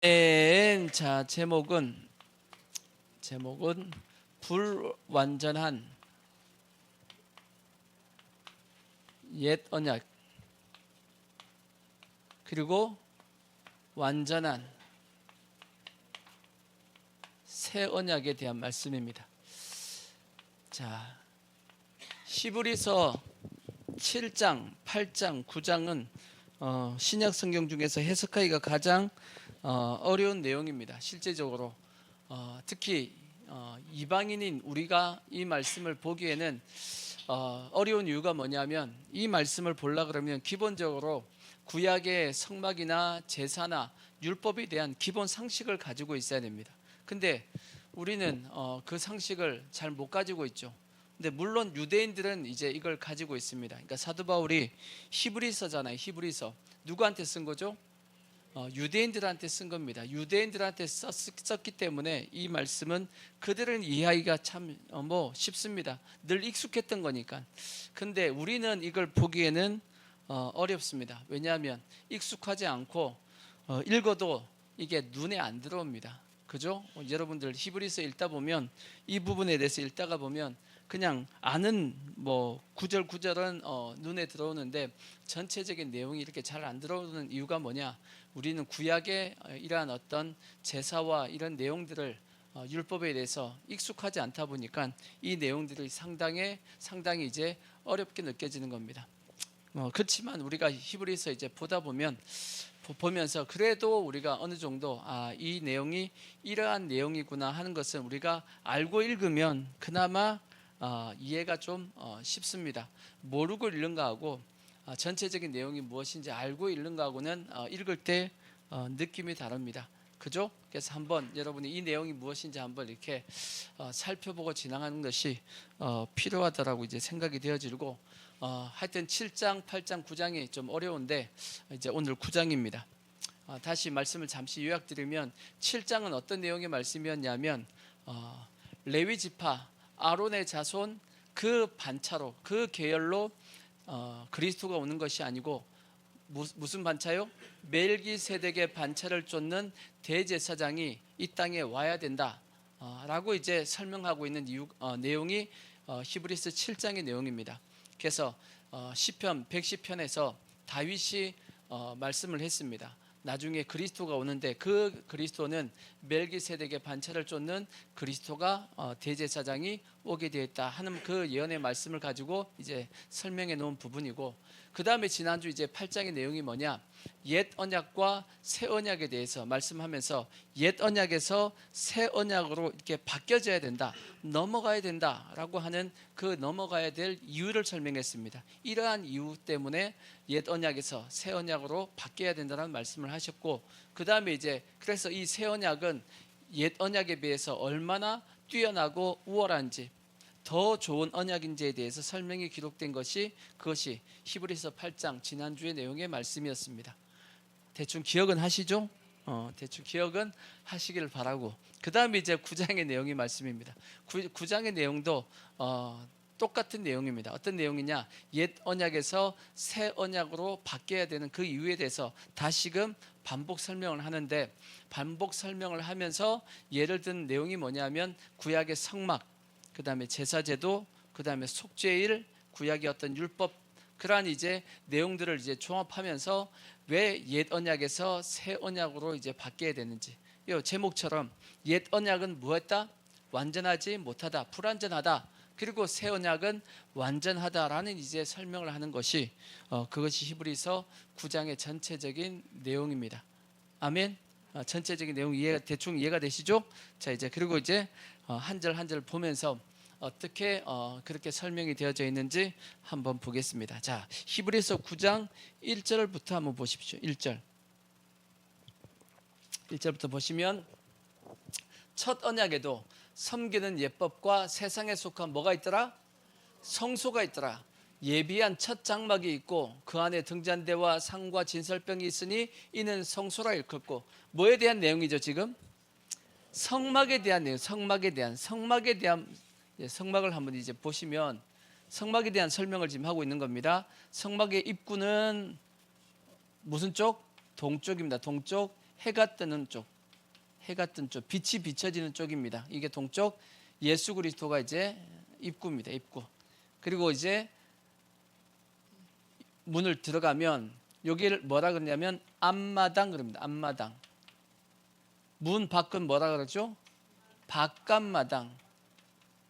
자, 제목은 불완전한 옛 언약 그리고 완전한 새 언약에 대한 말씀입니다. 자, 히브리서 7장, 8장, 9장은 신약 성경 중에서 해석하기가 가장 어려운 내용입니다. 실제적으로 특히 이방인인 우리가 이 말씀을 보기에는 어려운 이유가 뭐냐면, 이 말씀을 보려 그러면 기본적으로 구약의 성막이나 제사나 율법에 대한 기본 상식을 가지고 있어야 됩니다. 근데 우리는 그 상식을 잘 못 가지고 있죠. 근데 물론 유대인들은 이제 이걸 가지고 있습니다. 그러니까 사도 바울이 히브리서잖아요. 히브리서 누구한테 쓴 거죠? 유대인들한테 쓴 겁니다. 유대인들한테 썼기 때문에 이 말씀은 그들은 이해하기가 참 쉽습니다. 늘 익숙했던 거니까. 근데 우리는 이걸 보기에는 어렵습니다. 왜냐하면 익숙하지 않고 읽어도 이게 눈에 안 들어옵니다. 그죠? 여러분들 히브리서 읽다 보면, 이 부분에 대해서 읽다가 보면 그냥 아는 구절 구절은 눈에 들어오는데 전체적인 내용이 이렇게 잘 안 들어오는 이유가 뭐냐? 우리는 구약의 이러한 어떤 제사와 이런 내용들을 율법에 대해서 익숙하지 않다 보니까 이 내용들이 상당히 이제 어렵게 느껴지는 겁니다. 그렇지만 우리가 히브리서 이제 보면서 그래도 우리가 어느 정도 이 내용이 이러한 내용이구나 하는 것은 우리가 알고 읽으면 그나마 이해가 좀 쉽습니다. 모르고 읽는 거하고 전체적인 내용이 무엇인지 알고 읽는 거하고는 읽을 때 느낌이 다릅니다. 그죠? 그래서 한번 여러분이 이 내용이 무엇인지 한번 이렇게 살펴보고 지나가는 것이 필요하다라고 이제 생각이 되어지고, 하여튼 7장, 8장, 9장이 좀 어려운데 이제 오늘 9장입니다. 다시 말씀을 잠시 요약드리면, 7장은 어떤 내용의 말씀이었냐면 레위 지파 아론의 자손 그 반차로, 그 계열로 그리스도가 오는 것이 아니고 무슨 반차요? 멜기세덱의 반차를 쫓는 대제사장이 이 땅에 와야 된다 라고 이제 설명하고 있는 내용이 히브리서 7장의 내용입니다. 그래서 시편 110편에서 다윗이 말씀을 했습니다. 나중에 그리스도가 오는데 그 그리스도는 멜기세덱의 반차를 쫓는 그리스도가 대제사장이 오게 되었다 하는 그 예언의 말씀을 가지고 이제 설명해 놓은 부분이고, 그 다음에 지난주 이제 8장의 내용이 뭐냐? 옛 언약과 새 언약에 대해서 말씀하면서 옛 언약에서 새 언약으로 이렇게 바뀌어져야 된다, 넘어가야 된다라고 하는 그 넘어가야 될 이유를 설명했습니다. 이러한 이유 때문에 옛 언약에서 새 언약으로 바뀌어야 된다는 말씀을 하셨고, 그 다음에 이제 그래서 이 새 언약은 옛 언약에 비해서 얼마나 뛰어나고 우월한지, 더 좋은 언약인지에 대해서 설명이 기록된 것이, 그것이 히브리서 8장 지난주의 내용의 말씀이었습니다. 대충 기억은 하시죠? 대충 기억은 하시길 바라고, 그 다음에 이제 9장의 내용이 말씀입니다. 9장의 내용도 똑같은 내용입니다. 어떤 내용이냐? 옛 언약에서 새 언약으로 바뀌어야 되는 그 이유에 대해서 다시금 반복 설명을 하는데, 반복 설명을 하면서 예를 든 내용이 뭐냐면 구약의 성막, 그 다음에 제사제도, 그 다음에 속죄일, 구약의 어떤 율법, 그러한 이제 내용들을 이제 종합하면서 왜 옛 언약에서 새 언약으로 이제 바뀌어야 되는지, 이 제목처럼 옛 언약은 무엇다? 완전하지 못하다, 불완전하다. 그리고 새 언약은 완전하다라는 이제 설명을 하는 것이 그것이 히브리서 9장의 전체적인 내용입니다. 아멘. 전체적인 내용 대충 이해가 되시죠? 자, 이제 그리고 이제 한 절 한 절 보면서 어떻게 그렇게 설명이 되어져 있는지 한번 보겠습니다. 자, 히브리서 9장 1절부터 한번 보십시오. 1절부터 보시면, 첫 언약에도 섬기는 예법과 세상에 속한 뭐가 있더라? 성소가 있더라. 예비한 첫 장막이 있고 그 안에 등잔대와 상과 진설병이 있으니 이는 성소라 일컫고. 뭐에 대한 내용이죠 지금? 성막에 대한 내용. 성막을 한번 이제 보시면 성막에 대한 설명을 지금 하고 있는 겁니다. 성막의 입구는 무슨 쪽? 동쪽입니다. 동쪽. 해가 뜨는 쪽, 해가 뜬 쪽, 빛이 비춰지는 쪽입니다. 이게 동쪽, 예수 그리스도가 이제 입구입니다. 입구. 그리고 이제 문을 들어가면 여기를 뭐라 그러냐면 앞마당 그럽니다. 앞마당. 문 밖은 뭐라 그러죠? 바깥마당.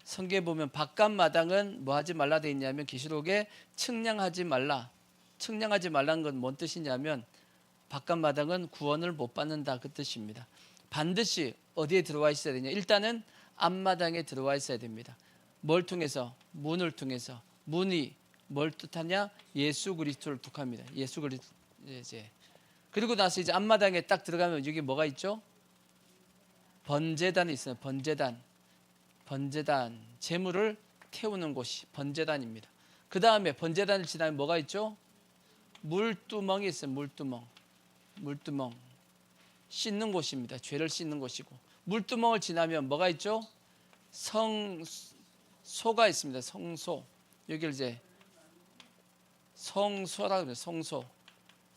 성경에 보면 바깥마당은 뭐 하지 말라 돼 있냐면 계시록에 측량하지 말라. 측량하지 말라는 건 뭔 뜻이냐면 바깥마당은 구원을 못 받는다 그 뜻입니다. 반드시 어디에 들어와 있어야 되냐? 일단은 앞마당에 들어와 있어야 됩니다. 뭘 통해서? 문을 통해서. 문이 뭘 뜻하냐? 예수 그리스도를 뜻합니다. 예수 그리스도 이제 그리고 나서 이제 앞마당에 딱 들어가면 여기 뭐가 있죠? 번제단이 있어요. 번제단. 제물을 태우는 곳이 번제단입니다. 그 다음에 번제단을 지나면 뭐가 있죠? 물두멍이 있어요. 물두멍. 씻는 곳입니다. 죄를 씻는 곳이고 물두멍을 지나면 뭐가 있죠? 성소가 있습니다. 성소. 여기를 이제 성소라고 해요. 성소.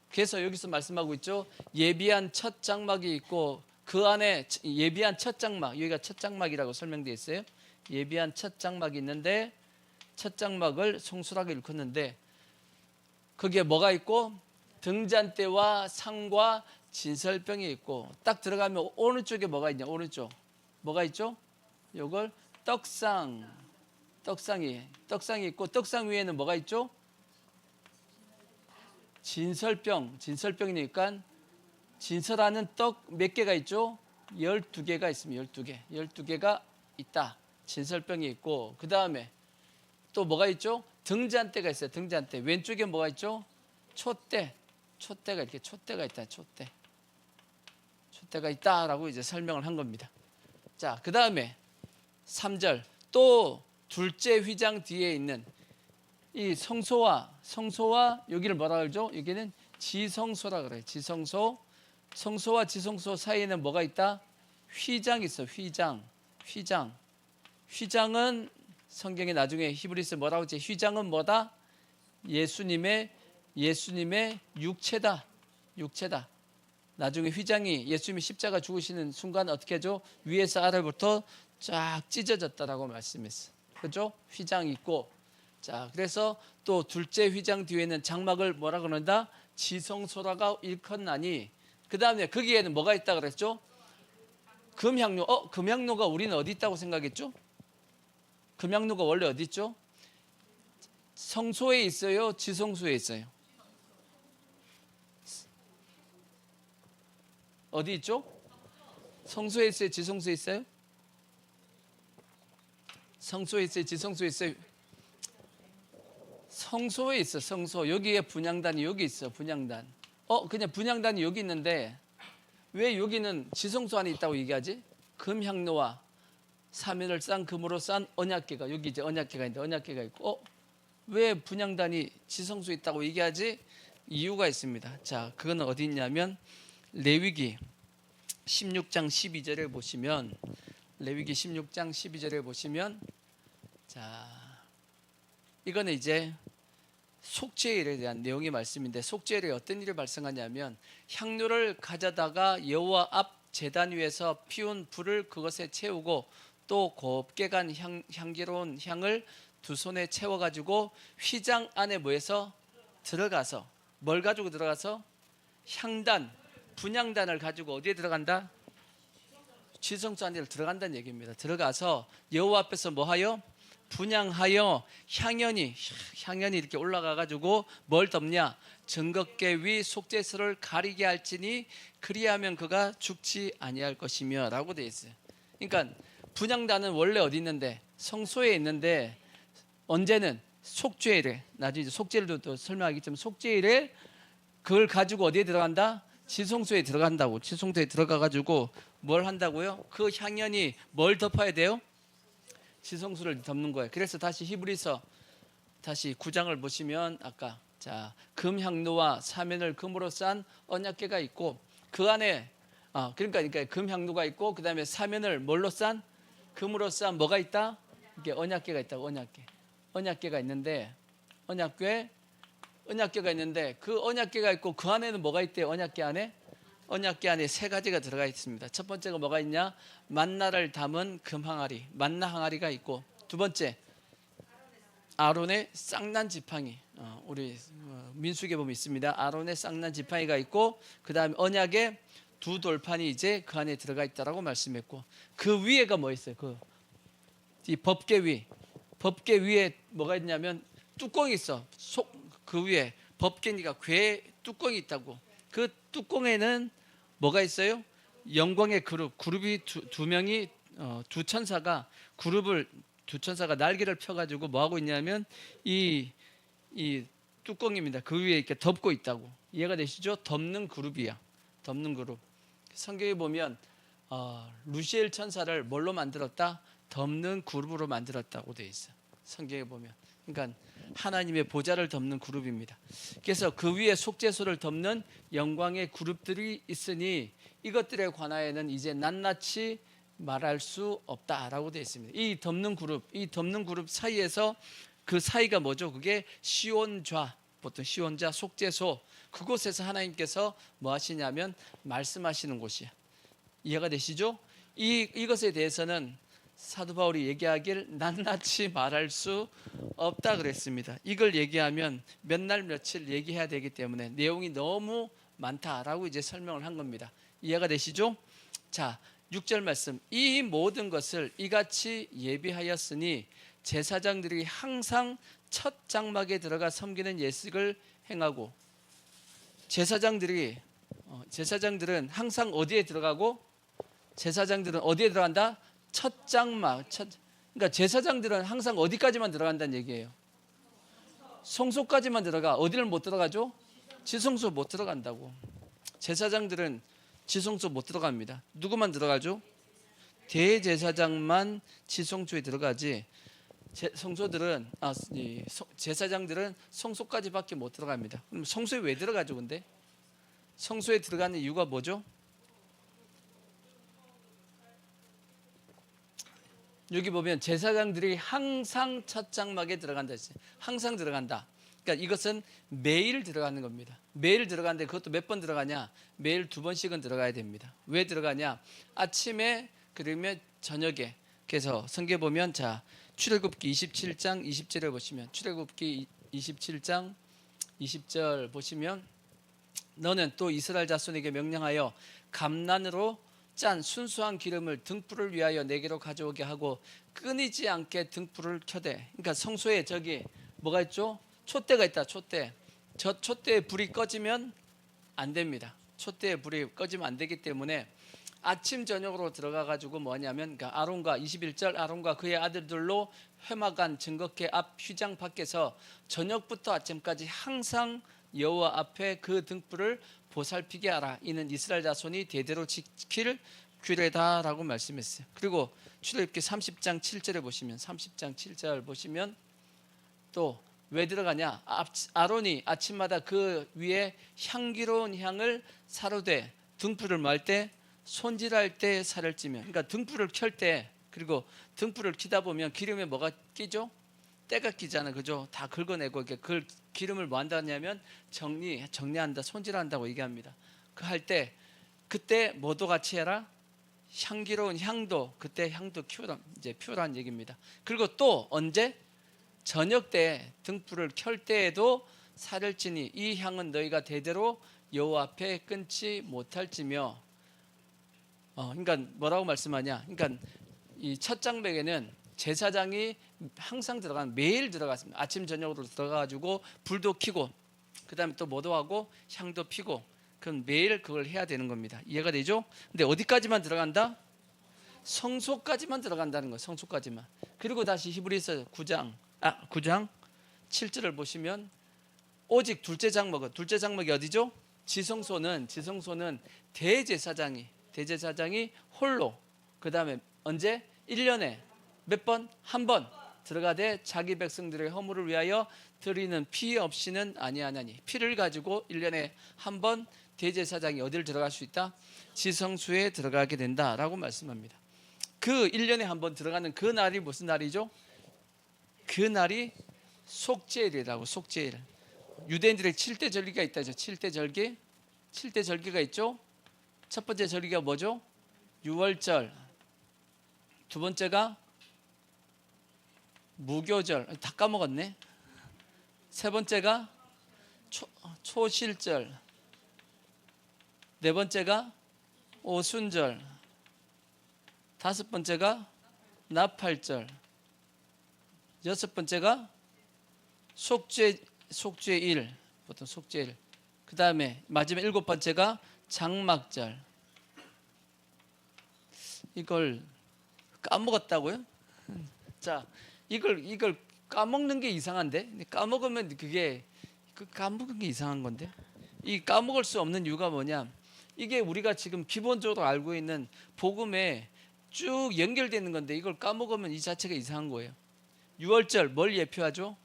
그래서 여기서 말씀하고 있죠. 예비한 첫 장막이 있고 그 안에 예비한 첫 장막, 여기가 첫 장막이라고 설명되어 있어요. 예비한 첫 장막이 있는데 첫 장막을 성소라고 일컫는데 거기에 뭐가 있고 등잔대와 상과 진설병이 있고 딱 들어가면 오른쪽에 뭐가 있냐? 오른쪽 뭐가 있죠? 요걸 떡상이 있고 떡상 위에는 뭐가 있죠? 진설병이니까 진설하는 떡 몇 개가 있죠? 12개가 있습니다. 12개가 있다. 진설병이 있고 그 다음에 또 뭐가 있죠? 등잔대가 있어요. 등잔대 왼쪽에 뭐가 있죠? 촛대가 이렇게 촛대가 있다. 촛대가 있다라고 이제 설명을 한 겁니다. 자, 그 다음에 3절 또 둘째 휘장 뒤에 있는 이 성소와 여기를 뭐라 그러죠? 여기는 지성소라 그래요. 지성소. 성소와 지성소 사이에는 뭐가 있다? 휘장이 있어. 휘장은 성경에 나중에 히브리서 뭐라고 하지? 휘장은 뭐다? 예수님의 육체다. 나중에 휘장이 예수님이 십자가 죽으시는 순간 어떻게 하죠? 위에서 아래부터 쫙 찢어졌다라고 말씀했어. 그죠? 휘장 있고. 자, 그래서 또 둘째 휘장 뒤에는 장막을 뭐라 그런다? 지성소라가 일컫나니. 그 다음에 거기에는 뭐가 있다 그랬죠? 금향로. 금향로가 우리는 어디 있다고 생각했죠? 금향로가 원래 어디 있죠? 성소에 있어요? 지성소에 있어요? 어디 있죠? 성소에 있어요? 지성소에 있어요? 성소에 있어요? 지성소에 있어요? 성소에 있어. 성소. 여기에 분향단이 여기 있어. 분향단. 그냥 분향단이 여기 있는데 왜 여기는 지성소 안에 있다고 얘기하지? 금향로와 사면을 싼 금으로 싼 언약궤가 여기 이제 언약궤가 있는데 언약궤가 있고 왜 분향단이 지성소에 있다고 얘기하지? 이유가 있습니다. 자, 그거는 어디 있냐면 레위기 16장 12절에 보시면 레위기 16장 12절에 보시면 자, 이거는 이제 속죄일에 대한 내용의 말씀인데 속죄일에 어떤 일이 발생하냐면 향료를 가져다가 여호와 앞 제단 위에서 피운 불을 그것에 채우고 또 곱게 간 향기로운 향을 두 손에 채워가지고 휘장 안에 뭐해서 들어가서 뭘 가지고 들어가서 향단 분향단을 가지고 어디에 들어간다? 지성소 안에 들어간다는 얘기입니다. 들어가서 여호와 앞에서 뭐하여? 분향하여 향연이 이렇게 올라가가지고 뭘 덮냐? 증거궤 위 속죄소를 가리게 할지니 그리하면 그가 죽지 아니할 것이며 라고 되어 있어요. 그러니까 분향단은 원래 어디 있는데? 성소에 있는데 언제는? 속죄일에 나중에 속죄일도 또 설명하겠지만 속죄일에 그걸 가지고 어디에 들어간다? 지성소에 들어간다고. 지성소에 들어가가지고 뭘 한다고요? 그 향연이 뭘 덮어야 돼요? 지성소를 덮는 거예요. 그래서 다시 히브리서 다시 9장을 보시면 아까 자 금향로와 사면을 금으로 싼 언약궤가 있고 그 안에 그러니까 금향로가 있고 그 다음에 사면을 뭘로 싼? 금으로 싼 뭐가 있다? 이게 언약궤가 있다고. 언약궤가 있는데 언약궤가 있는데 그 언약궤가 있고 그 안에는 뭐가 있대요? 언약궤 안에 언약궤 안에 세 가지가 들어가 있습니다. 첫 번째가 뭐가 있냐? 만나를 담은 금 항아리, 만나 항아리가 있고, 두 번째 아론의 쌍난 지팡이, 우리 민수기에 보면 있습니다. 아론의 쌍난 지팡이가 있고, 그 다음에 언약의 두 돌판이 이제 그 안에 들어가 있다라고 말씀했고, 그 위에가 뭐 있어요? 이 법궤 위에 뭐가 있냐면 뚜껑이 있어. 그 위에 법궤니까 궤 뚜껑이 있다고. 그 뚜껑에는 뭐가 있어요? 영광의 그룹이 두 명이 두 천사가 날개를 펴가지고 뭐 하고 있냐면 이 뚜껑입니다. 그 위에 이렇게 덮고 있다고. 이해가 되시죠? 덮는 그룹이야. 덮는 그룹. 성경에 보면 루시엘 천사를 뭘로 만들었다? 덮는 그룹으로 만들었다고 되어 있어. 성경에 보면. 그러니까 하나님의 보좌를 덮는 그룹입니다. 그래서 그 위에 속죄소를 덮는 영광의 그룹들이 있으니 이것들에 관하여는 이제 낱낱이 말할 수 없다라고 되어 있습니다. 이 덮는 그룹 사이에서 그 사이가 뭐죠? 그게 시온좌, 보통 시온좌 속죄소, 그곳에서 하나님께서 뭐 하시냐면 말씀하시는 곳이야. 이해가 되시죠? 이것에 대해서는 사도 바울이 얘기하길 낱낱이 말할 수 없다 그랬습니다. 이걸 얘기하면 몇 날 며칠 얘기해야 되기 때문에 내용이 너무 많다라고 이제 설명을 한 겁니다. 이해가 되시죠? 자, 6절 말씀. 이 모든 것을 이같이 예비하였으니 제사장들이 항상 첫 장막에 들어가 섬기는 예식을 행하고, 제사장들은 항상 어디에 들어가고, 제사장들은 어디에 들어간다? 첫 장막. 그러니까 제사장들은 항상 어디까지만 들어간다는 얘기예요? 성소까지만 들어가. 어디를 못 들어가죠? 지성소 못 들어간다고. 제사장들은 지성소 못 들어갑니다. 누구만 들어가죠? 대제사장만 지성소에 들어가지. 제사장들은 성소까지밖에 못 들어갑니다. 그럼 성소에 왜 들어가죠? 근데 성소에 들어가는 이유가 뭐죠? 여기 보면 제사장들이 항상 첫 장막에 들어간다 했어요. 항상 들어간다. 그러니까 이것은 매일 들어가는 겁니다. 매일 들어가는데 그것도 몇 번 들어가냐? 매일 2번씩은 들어가야 됩니다. 왜 들어가냐? 아침에 그러면 저녁에. 그래서 성경에 보면 자, 출애굽기 27장 20절에 보시면, 출애굽기 27장 20절 보시면, 너는 또 이스라엘 자손에게 명령하여 감난으로 짠 순수한 기름을 등불을 위하여 내게로 가져오게 하고 끊이지 않게 등불을 켜대. 그러니까 성소에 저기 뭐가 있죠? 촛대가 있다. 저 촛대의 불이 꺼지면 안 됩니다. 촛대의 불이 꺼지면 안 되기 때문에 아침 저녁으로 들어가 가지고 뭐냐면, 그러니까 아론과 21절 아론과 그의 아들들로 회막안 증거궤 앞 휘장 밖에서 저녁부터 아침까지 항상 여호와 앞에 그 등불을 보살피게 하라. 이는 이스라엘 자손이 대대로 지킬 규례다라고 말씀했어요. 그리고 출애굽기 30장 7절에 보시면, 30장 7절 보시면 또 왜 들어가냐? 아론이 아침마다 그 위에 향기로운 향을 사로되 등불을 말 때, 손질할 때 살을 찌며. 그러니까 등불을 켤 때, 그리고 등불을 켜다 보면 기름에 뭐가 끼죠? 때가 끼잖아, 그죠? 다 긁어내고 이렇게 그 기름을 뭐 한다냐면 정리한다, 손질한다고 얘기합니다. 그 할 때 그때 뭐도 같이 해라. 향기로운 향도, 그때 향도 피우라는 얘기입니다. 그리고 또 언제? 저녁 때 등불을 켤 때에도 살을 찌니 이 향은 너희가 대대로 여호와 앞에 끊지 못할지며. 그러니까 뭐라고 말씀하냐? 그러니까 이 첫 장막에는 제사장이 항상 매일 들어갔습니다. 아침 저녁으로 들어가가지고 불도 켜고, 그 다음에 또 뭐도 하고 향도 피고, 그럼 매일 그걸 해야 되는 겁니다. 이해가 되죠? 근데 어디까지만 들어간다? 성소까지만 들어간다는 거예요. 성소까지만. 그리고 다시 히브리서 9장 7절을 보시면, 오직 둘째 장막이 어디죠? 지성소는 대제사장이 홀로, 그 다음에 언제? 1년에 몇 번? 한 번 들어가되 자기 백성들의 허물을 위하여 드리는 피 없이는 아니하나니. 피를 가지고 1년에 한 번 대제사장이 어디를 들어갈 수 있다? 지성소에 들어가게 된다라고 말씀합니다. 그 1년에 한 번 들어가는 그 날이 무슨 날이죠? 그 날이 속죄일이라고. 속죄일. 유대인들의 7대 절기가 있다죠. 7대 절기가 있죠. 첫 번째 절기가 뭐죠? 유월절. 두 번째가 무교절. 다 까먹었네. 세 번째가 초실절. 네 번째가 오순절. 다섯 번째가 나팔절. 여섯 번째가 속죄일. 보통 속죄일. 그 다음에 마지막 일곱 번째가 장막절. 이걸 까먹었다고요? 자, 이걸 까먹는 게 이상한데? 까먹으면 까먹은 게 이상한 건데? 이 까먹을 수 없는 이유가 뭐냐? 이게 우리가 지금 기본적으로 알고 있는 복음에 쭉 연결되는 건데 이걸 까먹으면 이 자체가 이상한 거예요. 유월절 뭘 예표하죠?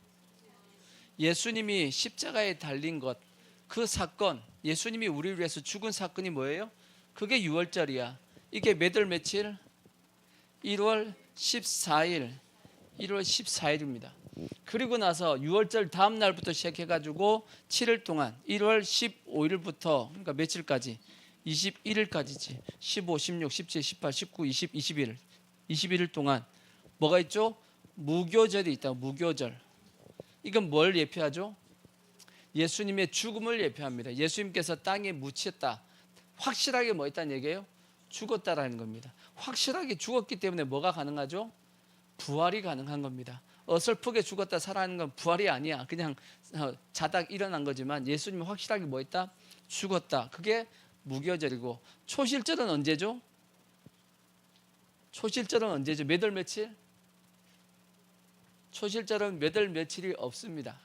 예수님이 십자가에 달린 것, 그 사건, 예수님이 우리를 위해서 죽은 사건이 뭐예요? 그게 유월절이야. 이게 몇 월 며칠? 1월 14일. 1월 14일입니다. 그리고 나서 유월절 다음 날부터 시작해가지고 7일 동안 1월 15일부터 그러니까 며칠까지? 21일까지지. 15, 16, 17, 18, 19, 20, 21일. 21일 동안 뭐가 있죠? 무교절이 있다. 무교절. 이건 뭘 예표하죠? 예수님의 죽음을 예표합니다. 예수님께서 땅에 묻혔다. 확실하게 뭐 있다는 얘기예요? 죽었다라는 겁니다. 확실하게 죽었기 때문에 뭐가 가능하죠? 부활이 가능한 겁니다. 어설프게 죽었다 살아나는 건 부활이 아니야. 그냥 자다 일어난 거지만 예수님이 확실하게 뭐 있다? 죽었다. 그게 무교절이고 초실절은 언제죠? 초실절은 언제죠? 몇 월 며칠? 초실절은 몇 월 며칠이 없습니다.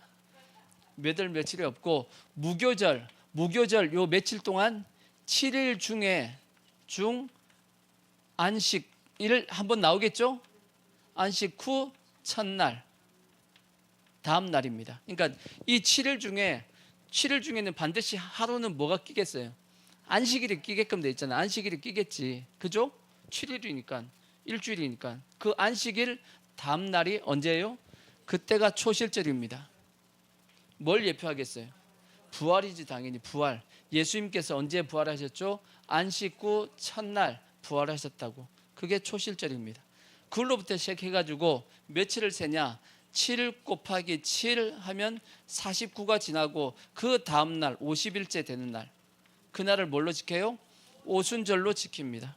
몇 월 며칠이 없고 무교절 요 며칠 동안 7일 중에 안식일 한번 나오겠죠? 안식 후 첫날 다음 날입니다. 그러니까 이 7일 중에는 반드시 하루는 뭐가 끼겠어요? 안식일이 끼게끔 돼 있잖아요. 안식일이 끼겠지. 그죠? 7일이니까 일주일이니까 그 안식일 다음 날이 언제예요? 그때가 초실절입니다. 뭘 예표하겠어요? 부활이지 당연히 부활. 예수님께서 언제 부활하셨죠? 안식 후 첫날 부활하셨다고. 그게 초실절입니다. 그걸로부터 시작해가지고 며칠을 세냐? 7 곱하기 7 하면 49가 지나고 그 다음날 50일째 되는 날 그날을 뭘로 지켜요? 오순절로 지킵니다.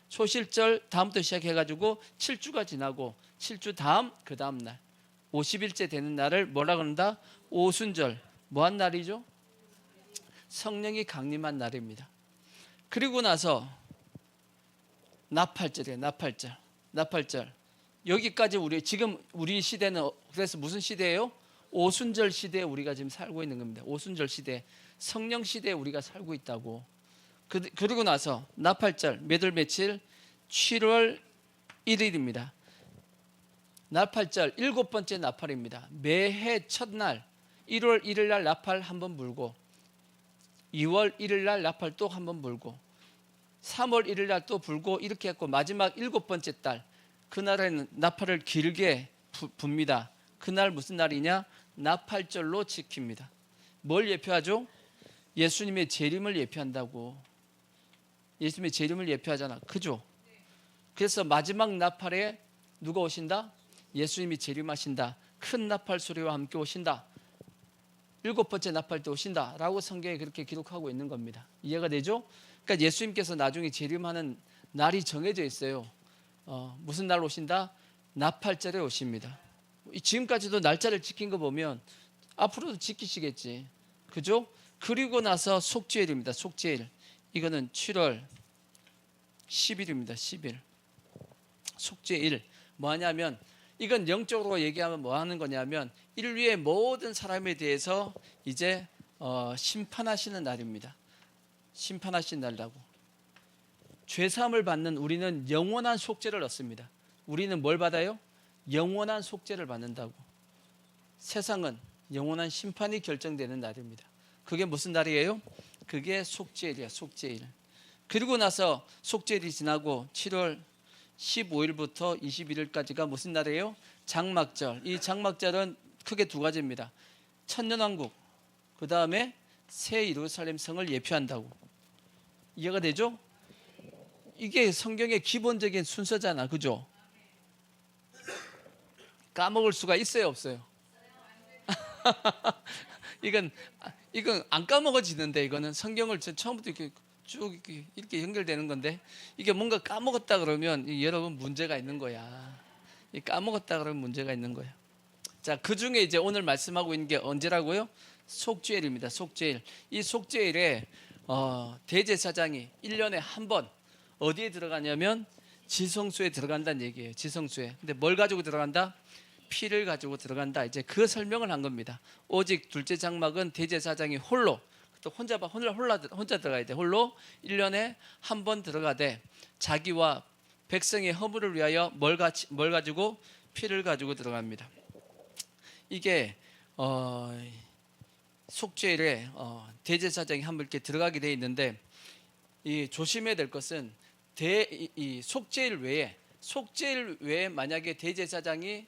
초실절 다음부터 시작해가지고 7주가 지나고 7주 다음 그 다음날 50일째 되는 날을 뭐라 그런다? 오순절. 뭐한 날이죠? 성령이 강림한 날입니다. 그리고 나서 나팔절이에요. 나팔절. 여기까지 지금 우리 시대는 그래서 무슨 시대예요? 오순절 시대에 우리가 지금 살고 있는 겁니다. 오순절 시대, 성령 시대에 우리가 살고 있다고. 그리고 나서 나팔절 몇 월 며칠? 7월 1일입니다. 나팔절 일곱 번째 나팔입니다. 매해 첫날 1월 1일 날 나팔 한번 불고 2월 1일 날 나팔 또 한번 불고 3월 1일 날 또 불고 이렇게 했고 마지막 일곱 번째 달 그날에는 나팔을 길게 붑니다. 그날 무슨 날이냐? 나팔절로 지킵니다. 뭘 예표하죠? 예수님의 재림을 예표한다고. 예수님의 재림을 예표하잖아. 그죠? 그래서 마지막 나팔에 누가 오신다? 예수님이 재림하신다. 큰 나팔 소리와 함께 오신다. 일곱 번째 나팔 때 오신다 라고 성경에 그렇게 기록하고 있는 겁니다. 이해가 되죠? 그러니까 예수님께서 나중에 재림하는 날이 정해져 있어요. 무슨 날 오신다? 나팔절에 오십니다. 지금까지도 날짜를 지킨 거 보면 앞으로도 지키시겠지. 그죠? 그리고 나서 속죄일입니다. 속죄일. 이거는 7월 10일입니다. 10일. 속죄일. 뭐 하냐면 이건 영적으로 얘기하면 뭐 하는 거냐면 인류의 모든 사람에 대해서 이제 심판하시는 날입니다. 심판하시는 날이라고. 죄사함을 받는 우리는 영원한 속죄를 얻습니다. 우리는 뭘 받아요? 영원한 속죄를 받는다고. 세상은 영원한 심판이 결정되는 날입니다. 그게 무슨 날이에요? 그게 속죄일이야. 속죄일. 그리고 나서 속죄일이 지나고 7월 15일부터 21일까지가 무슨 날이에요? 장막절. 이 장막절은 크게 두 가지입니다. 천년왕국, 그 다음에 새 예루살렘 성을 예표한다고. 이해가 되죠? 이게 성경의 기본적인 순서잖아, 그죠? 까먹을 수가 있어요, 없어요? 이건 이건 안 까먹어지는데, 이거는 성경을 처음부터 이렇게 쭉 이렇게 연결되는 건데, 이게 뭔가 까먹었다 그러면 여러분 문제가 있는 거야. 이 까먹었다 그러면 문제가 있는 거야. 자, 그 중에 이제 오늘 말씀하고 있는 게 언제라고요? 속죄일입니다. 속죄일. 이 속죄일에 대제사장이 1년에 한 번 어디에 들어가냐면 지성소에 들어간다는 얘기예요. 지성소에. 근데 뭘 가지고 들어간다? 피를 가지고 들어간다. 이제 그 설명을 한 겁니다. 오직 둘째 장막은 대제사장이 홀로, 또 혼자 들어가야 돼. 홀로 1년에 한 번 들어가되 자기와 백성의 허물을 위하여 뭘 가지고? 피를 가지고 들어갑니다. 이게 속죄일에 대제사장이 한 번 이렇게 들어가게 돼 있는데, 이 조심해야 될 것은 이 속죄일 외에 만약에 대제사장이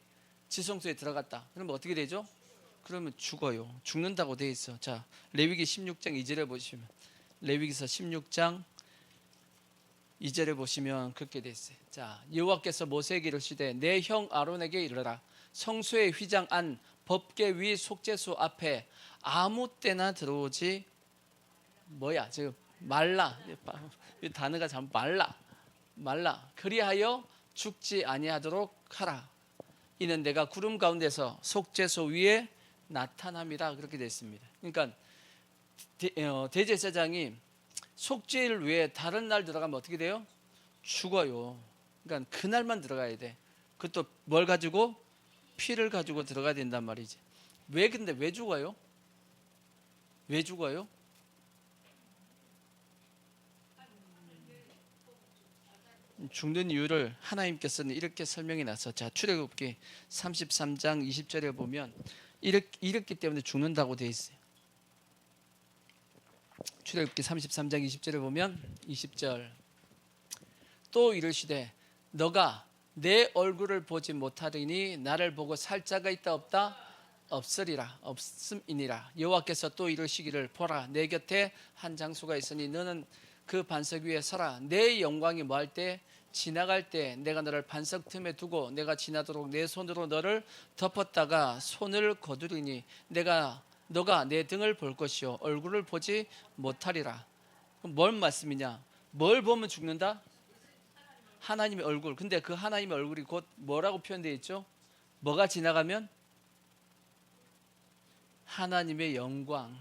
지성소에 들어갔다, 그러면 어떻게 되죠? 그러면 죽어요. 죽는다고 돼 있어. 자, 레위기 16장 2절에 보시면, 레위기서 16장 2절에 보시면 그렇게 돼 있어요. 자, 여호와께서 모세에게 이르시되 내 형 아론에게 이르라. 성소의 휘장 안 법궤 위 속죄소 앞에 아무 때나 들어오지 지금 말라. 이 단어가 참 말라. 그리하여 죽지 아니하도록 하라. 이는 내가 구름 가운데서 속죄소 위에 나타남이라. 그렇게 되어 있습니다. 그러니까 대제사장이 속죄일 외에 다른 날 들어가면 어떻게 돼요? 죽어요. 그러니까 그날만 들어가야 돼. 그것도 뭘 가지고? 피를 가지고 들어가야 된단 말이지. 근데 왜 죽어요? 왜 죽어요? 죽는 이유를 하나님께서는 이렇게 설명해 놨어. 자, 출애굽기 33장 20절에 보면 이렇기 때문에 죽는다고 돼 있어요. 출애굽기 33장 20절에 보면 20절, 또 이르시되 너가 내 얼굴을 보지 못하리니 나를 보고 살 자가 있다 없다? 없으리라. 없음이니라. 여호와께서 또 이르시기를 보라, 내 곁에 한 장소가 있으니 너는 그 반석 위에 서라. 내 영광이 뭐할 때? 지나갈 때 내가 너를 반석 틈에 두고 내가 지나도록 내 손으로 너를 덮었다가 손을 거두리니 너가 내 등을 볼 것이요 얼굴을 보지 못하리라. 그럼 뭔 말씀이냐? 뭘 보면 죽는다? 하나님의 얼굴. 근데 그 하나님의 얼굴이 곧 뭐라고 표현되어 있죠? 뭐가 지나가면? 하나님의 영광.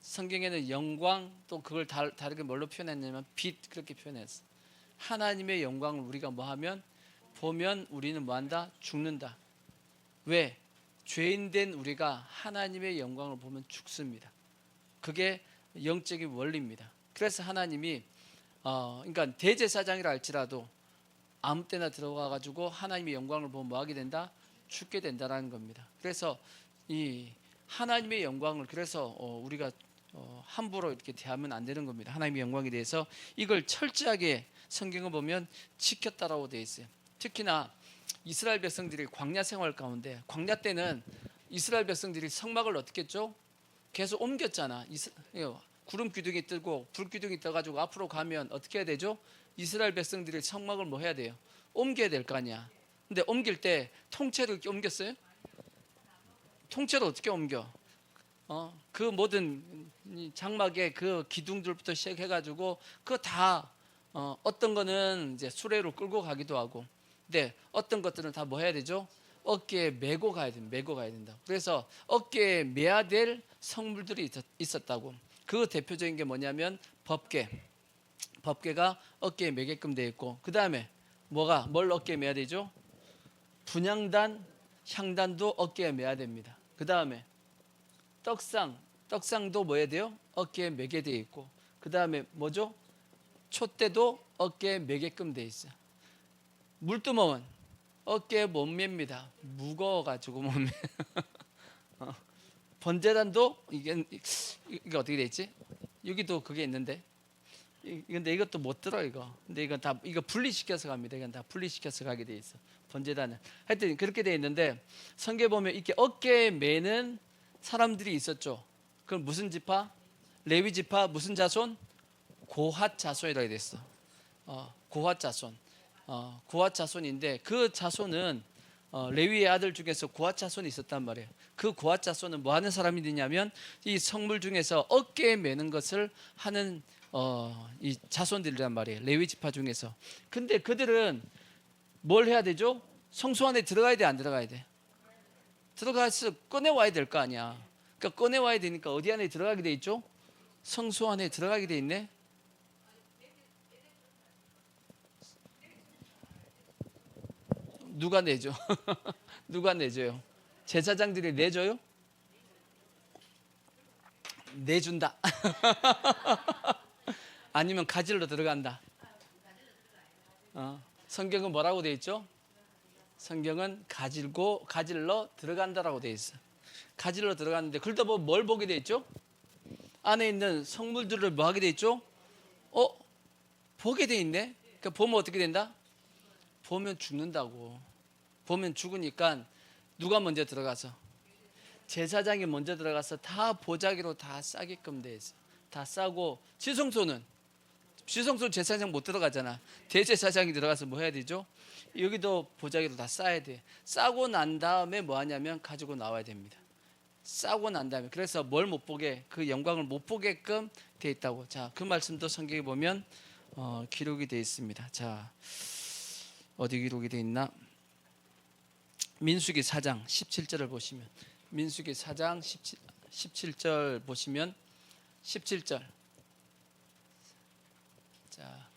성경에는 영광, 또 그걸 다르게 뭘로 표현했냐면 빛, 그렇게 표현했어. 하나님의 영광을 우리가 뭐하면? 보면 우리는 뭐한다? 죽는다. 왜? 죄인된 우리가 하나님의 영광을 보면 죽습니다. 그게 영적인 원리입니다. 그래서 하나님이 그러니까 대제사장이라 할지라도 아무 때나 들어가 가지고 하나님의 영광을 보면 뭐하게 된다? 죽게 된다라는 겁니다. 그래서 이 하나님의 영광을 우리가 함부로 이렇게 대하면 안 되는 겁니다. 하나님의 영광에 대해서 이걸 철저하게 성경을 보면 지켰다라고 되어 있어요. 특히나 이스라엘 백성들이 광야 생활 가운데, 광야 때는 이스라엘 백성들이 성막을 어떻게 했죠? 계속 옮겼잖아. 구름 기둥이 뜨고 불 기둥이 떠가지고 앞으로 가면 어떻게 해야 되죠? 이스라엘 백성들이 성막을 뭐 해야 돼요? 옮겨야 될 거 아니야. 근데 옮길 때 통째로 이렇게 옮겼어요? 통째로 어떻게 옮겨? 그 모든 장막의 그 기둥들부터 시작해가지고 그거 다 어떤 거는 이제 수레로 끌고 가기도 하고, 근데 어떤 것들은 다 뭐 해야 되죠? 어깨에 메고 가야 된다. 그래서 어깨에 메야 될 성물들이 있었다고. 그 대표적인 게 뭐냐면 법궤가 어깨에 메게끔 되어 있고, 그 다음에 뭘 어깨에 메야 되죠? 분향단, 향단도 어깨에 메야 됩니다. 그 다음에 떡상도 뭐 해야 돼요? 어깨에 메게 되어 있고, 그 다음에 뭐죠? 촛대도 어깨에 메게끔 되어 있어요. 물두멍은 어깨에 못 맵니다. 무거워가지고 못 매. 번제단도 이게 어떻게 돼 있지? 여기도 그게 있는데, 근데 이것도 못 들어 이거. 근데 이거 분리시켜서 갑니다. 이건 다 분리시켜서 가게 돼 있어. 번제단은 하여튼 그렇게 돼 있는데, 성경에 보면 이렇게 어깨에 매는 사람들이 있었죠. 그럼 무슨 지파? 레위 지파. 무슨 자손? 고핫 자손이라고 됐어. 고핫 자손. 고핫 자손인데 그 자손은 레위의 아들 중에서 고핫 자손이 있었단 말이에요. 그 고핫 자손은 뭐 하는 사람이 되냐면 이 성물 중에서 어깨에 매는 것을 하는 이 자손들이란 말이에요. 레위 지파 중에서. 근데 그들은 뭘 해야 되죠? 성소 안에 들어가야 돼, 안 들어가야 돼? 들어가서 꺼내와야 될 거 아니야. 그러니까 꺼내와야 되니까 어디 안에 들어가게 돼 있죠? 성소 안에 들어가게 돼 있네. 누가 내죠? 누가 내줘요? 제사장들이 내줘요? 내준다. 아니면 가질러 들어간다. 성경은 뭐라고 돼 있죠? 성경은 가질러 들어간다라고 돼 있어. 가질러 들어갔는데 그러다 보면 뭘 보게 돼 있죠? 안에 있는 성물들을 뭐 하게 돼 있죠? 보게 돼 있네. 그러니까 보면 어떻게 된다? 보면 죽는다고. 보면 죽으니까 누가 먼저 들어가서? 제사장이 먼저 들어가서 다 보자기로 다 싸게끔 돼 있어. 다 싸고 지성소는 제사장 못 들어가잖아. 대제사장이 들어가서 뭐 해야 되죠? 여기도 보자기로 다 싸야 돼. 싸고 난 다음에 뭐 하냐면 가지고 나와야 됩니다. 싸고 난 다음에. 그래서 뭘 못 보게, 그 영광을 못 보게끔 돼 있다고. 자, 그 말씀도 성경에 보면 기록이 돼 있습니다. 자, 어디 기록이 돼 있나? 민수기 4장 17절을 보시면, 민수기 4장 17절 보시면 17절. 자,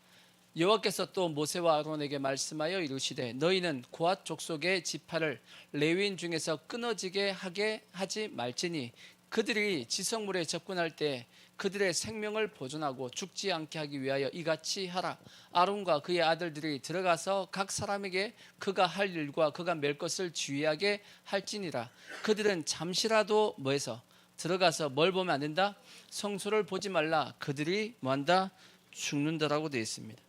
여호와께서 또 모세와 아론에게 말씀하여 이르시되 너희는 고핫 족속의 지파를 레위인 중에서 끊어지게 하게 하지 말지니 그들이 지성물에 접근할 때 그들의 생명을 보존하고 죽지 않게 하기 위하여 이같이 하라. 아론과 그의 아들들이 들어가서 각 사람에게 그가 할 일과 그가 맬 것을 주의하게 할지니라. 그들은 잠시라도 뭐해서 들어가서 뭘 보면 안 된다? 성소를 보지 말라. 그들이 뭐한다? 죽는다라고 되어 있습니다.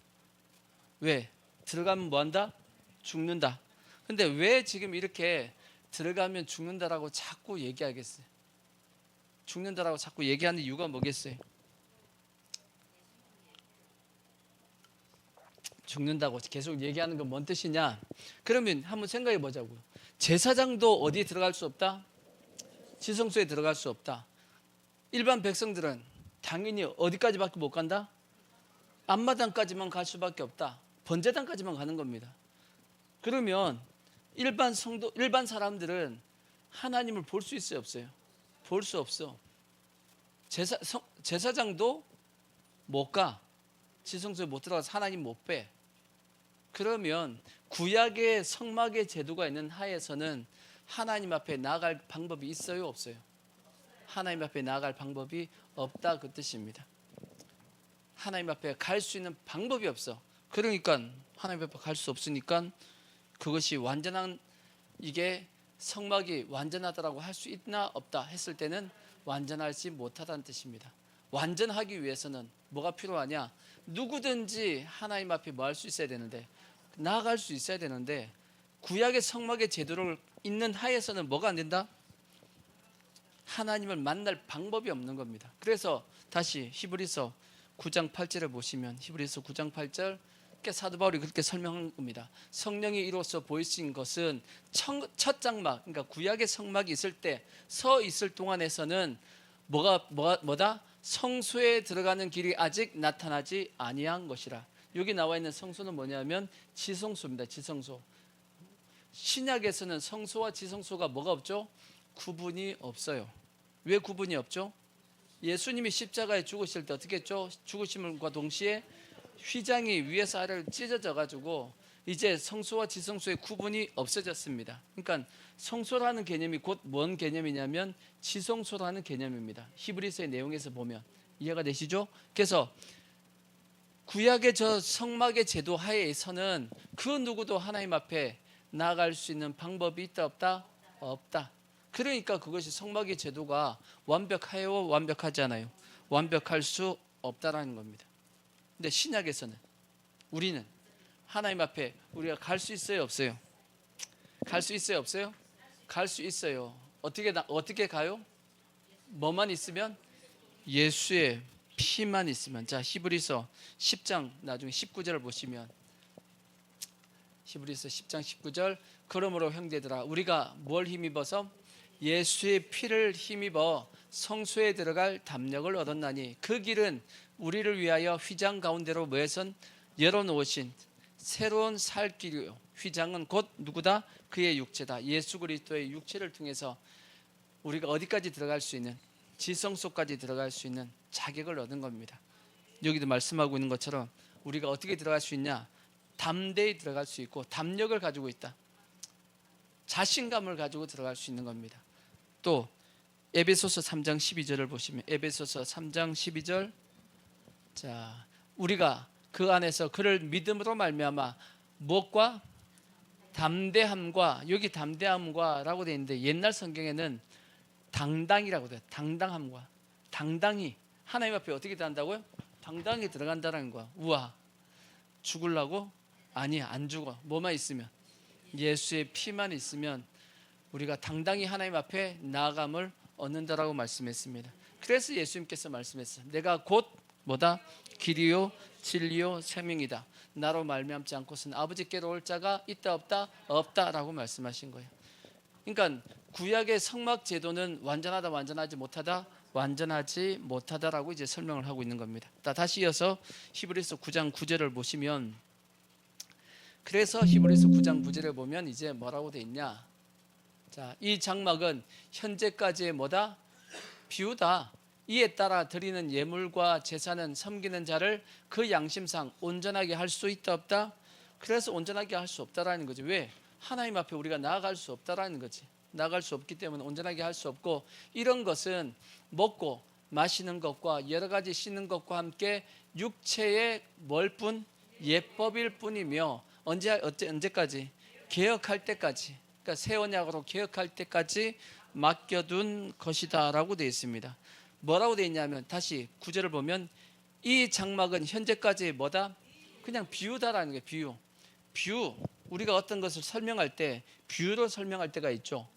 왜? 들어가면 뭐한다? 죽는다. 근데 왜 지금 이렇게 들어가면 죽는다라고 자꾸 얘기하겠어요? 죽는다라고 자꾸 얘기하는 이유가 뭐겠어요? 죽는다고 계속 얘기하는 건 뭔 뜻이냐? 그러면 한번 생각해 보자고요. 제사장도 어디에 들어갈 수 없다? 지성소에 들어갈 수 없다. 일반 백성들은 당연히 어디까지밖에 못 간다? 앞마당까지만 갈 수밖에 없다. 번제단까지만 가는 겁니다. 그러면 일반 사람들은 하나님을 볼 수 있어요, 없어요? 볼 수 없어. 제사장도 못 가. 지성소에 못 들어가서 하나님 못 뵈. 그러면 구약의 성막의 제도가 있는 하에서는 하나님 앞에 나아갈 방법이 있어요, 없어요? 하나님 앞에 나아갈 방법이 없다, 그 뜻입니다. 하나님 앞에 갈 수 있는 방법이 없어. 그러니까 하나님 앞에 갈 수 없으니까 그것이 완전한, 이게 성막이 완전하다라고 할 수 있나 없다 했을 때는 완전하지 못하다는 뜻입니다. 완전하기 위해서는 뭐가 필요하냐? 누구든지 하나님 앞에 뭐 할 수 있어야 되는데, 나아갈 수 있어야 되는데, 구약의 성막의 제도를 있는 하에서는 뭐가 안 된다? 하나님을 만날 방법이 없는 겁니다. 그래서 다시 히브리서 9장 8절을 보시면, 히브리서 9장 8절 사도 바울이 그렇게 설명한 겁니다. 성령이 이로써 보이신 것은 첫 장막, 그러니까 구약의 성막이 있을 때 서 있을 동안에서는 뭐다? 성소에 들어가는 길이 아직 나타나지 아니한 것이라. 여기 나와 있는 성소는 뭐냐면 지성소입니다. 지성소. 신약에서는 성소와 지성소가 뭐가 없죠? 구분이 없어요. 왜 구분이 없죠? 예수님이 십자가에 죽으실 때 어떻게 했죠? 죽으심과 동시에 휘장이 위에서 아래로 찢어져 가지고 이제 성소와 지성소의 구분이 없어졌습니다. 그러니까 성소라는 개념이 곧 뭔 개념이냐면 지성소라는 개념입니다. 히브리서의 내용에서 보면 이해가 되시죠? 그래서 구약의 저 성막의 제도 하에서는 그 누구도 하나님 앞에 나아갈 수 있는 방법이 있다 없다? 없다. 그러니까 그것이 성막의 제도가 완벽해요, 완벽하지 않아요? 완벽할 수 없다라는 겁니다. 근데 신약에서는 우리는 하나님 앞에 우리가 갈 수 있어요, 없어요? 갈 수 있어요, 없어요? 갈 수 있어요. 어떻게 가요? 뭐만 있으면? 예수의 피만 있으면, 자 히브리서 10장 나중에 19절을 보시면, 히브리서 10장 19절, 그러므로 형제들아 우리가 뭘 힘입어서 예수의 피를 힘입어 성소에 들어갈 담력을 얻었나니 그 길은 우리를 위하여 휘장 가운데로 뭐에선 열어놓으신 새로운 살 길이요, 휘장은 곧 누구다? 그의 육체다. 예수 그리스도의 육체를 통해서 우리가 어디까지 들어갈 수 있는, 지성소까지 들어갈 수 있는 자격을 얻은 겁니다. 여기도 말씀하고 있는 것처럼 우리가 어떻게 들어갈 수 있냐? 담대히 들어갈 수 있고 담력을 가지고 있다. 자신감을 가지고 들어갈 수 있는 겁니다. 또 에베소서 3장 12절을 보시면, 에베소서 3장 12절, 자 우리가 그 안에서 그를 믿음으로 말미암아 무엇과? 담대함과, 여기 담대함과 라고 되어 있는데 옛날 성경에는 당당이라고 돼요. 당당함과, 당당히 하나님 앞에 어떻게 들어간다고요? 당당히 들어간다는 거야. 우와, 죽으려고? 아니, 안 죽어. 뭐만 있으면, 예수의 피만 있으면 우리가 당당히 하나님 앞에 나아감을 얻는다라고 말씀했습니다. 그래서 예수님께서 말씀했어요. 내가 곧 뭐다? 길이요 진리요 생명이다. 나로 말미암지 않고서는 아버지께로 올 자가 있다 없다? 없다라고 말씀하신 거예요. 그러니까 구약의 성막 제도는 완전하다 완전하지 못하다? 완전하지 못하다라고 이제 설명을 하고 있는 겁니다. 다시 이어서 히브리서 9장 9절을 보시면, 그래서 히브리서 9장 9절에 보면 이제 뭐라고 돼 있냐? 자, 이 장막은 현재까지의 뭐다? 비유다. 이에 따라 드리는 예물과 제사는 섬기는 자를 그 양심상 온전하게 할 수 있다 없다? 그래서 온전하게 할 수 없다라는 거지. 왜? 하나님 앞에 우리가 나아갈 수 없다라는 거지. 나아갈 수 없기 때문에 온전하게 할 수 없고, 이런 것은 먹고 마시는 것과 여러 가지 씻는 것과 함께 육체의 뭘 뿐? 예법일 뿐이며, 언제까지? 개혁할 때까지, 그러니까 새 언약으로 개혁할 때까지 맡겨둔 것이다 라고 되어 있습니다. 뭐라고 되어 있냐면, 다시 구절을 보면 이 장막은 현재까지 뭐다? 그냥 비유다라는 거예요. 비유. 우리가 어떤 것을 설명할 때 비유로 설명할 때가 있죠.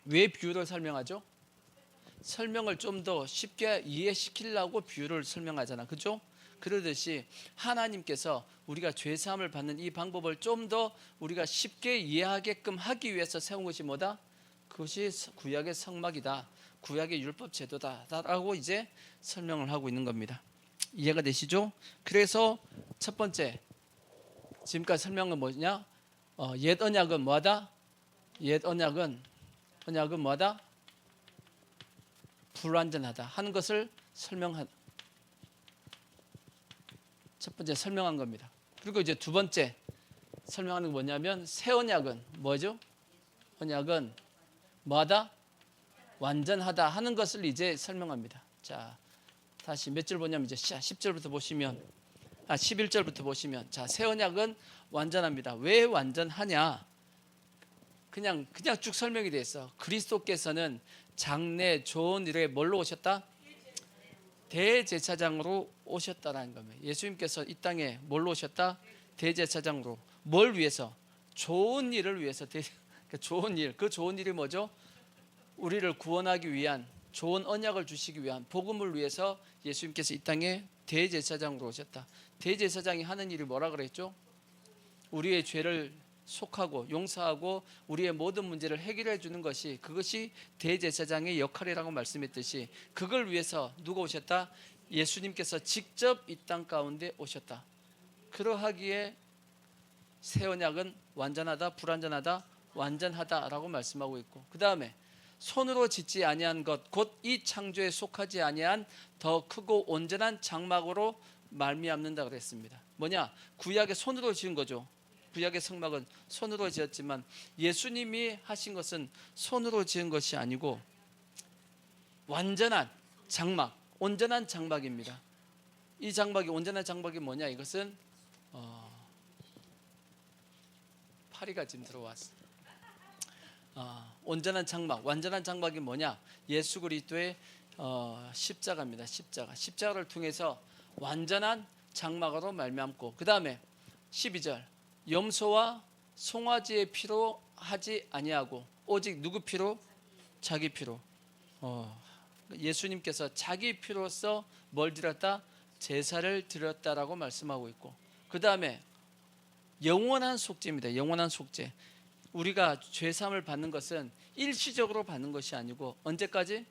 왜 비유를 설명하죠? 설명을 좀 더 쉽게 이해시키려고 비유를 설명하잖아. 그죠? 그러듯이 하나님께서 우리가 죄사함을 받는 이 방법을 좀 더 우리가 쉽게 이해하게끔 하기 위해서 세운 것이 뭐다? 그것이 구약의 성막이다, 구약의 율법 제도다 라고 이제 설명을 하고 있는 겁니다. 이해가 되시죠? 그래서 첫 번째, 지금까지 설명은 뭐냐? 옛 언약은 뭐다? 옛 언약은 뭐다? 불완전하다 하는 것을 첫 번째 설명한 겁니다. 그리고 이제 두 번째 설명하는 건 뭐냐면, 새 언약은 뭐죠? 언약은 뭐하다? 완전하다 하는 것을 이제 설명합니다. 자, 다시 몇 절 보냐면 이제 10절부터 보시면, 11절부터 보시면, 자, 새 언약은 완전합니다. 왜 완전하냐? 그냥 쭉 설명이 돼 있어. 그리스도께서는 장래 좋은 일에 뭘로 오셨다? 대제사장으로 오셨다라는 겁니다. 예수님께서 이 땅에 뭘로 오셨다? 대제사장으로. 뭘 위해서? 좋은 일을 위해서. 좋은 일. 그 좋은 일이 뭐죠? 우리를 구원하기 위한, 좋은 언약을 주시기 위한, 복음을 위해서 예수님께서 이 땅에 대제사장으로 오셨다. 대제사장이 하는 일이 뭐라 그랬죠? 우리의 죄를 속하고 용서하고 우리의 모든 문제를 해결해 주는 것이, 그것이 대제사장의 역할이라고 말씀했듯이, 그걸 위해서 누가 오셨다? 예수님께서 직접 이 땅 가운데 오셨다. 그러하기에 새 언약은 완전하다, 불완전하다? 완전하다라고 말씀하고 있고, 그 다음에 손으로 짓지 아니한 것, 곧 이 창조에 속하지 아니한 더 크고 온전한 장막으로 말미암는다 그랬습니다. 뭐냐? 구약의 손으로 지은 거죠. 구약의 성막은 손으로 지었지만 예수님이 하신 것은 손으로 지은 것이 아니고 완전한 장막, 온전한 장막입니다. 이 장막이, 온전한 장막이 뭐냐? 이것은 파리가 지금 들어왔어. 온전한 장막, 완전한 장막이 뭐냐? 예수 그리스도의 십자가입니다. 십자가를 통해서 완전한 장막으로 말미암고, 그 다음에 12절, 염소와 송아지의 피로 하지 아니하고 오직 누구 피로? 자기 피로. 예수님께서 자기 피로써 뭘 드렸다? 제사를 드렸다라고 말씀하고 있고, 그 다음에 영원한 속죄입니다. 영원한 속죄. 우리가 죄사함을 받는 것은 일시적으로 받는 것이 아니고 언제까지?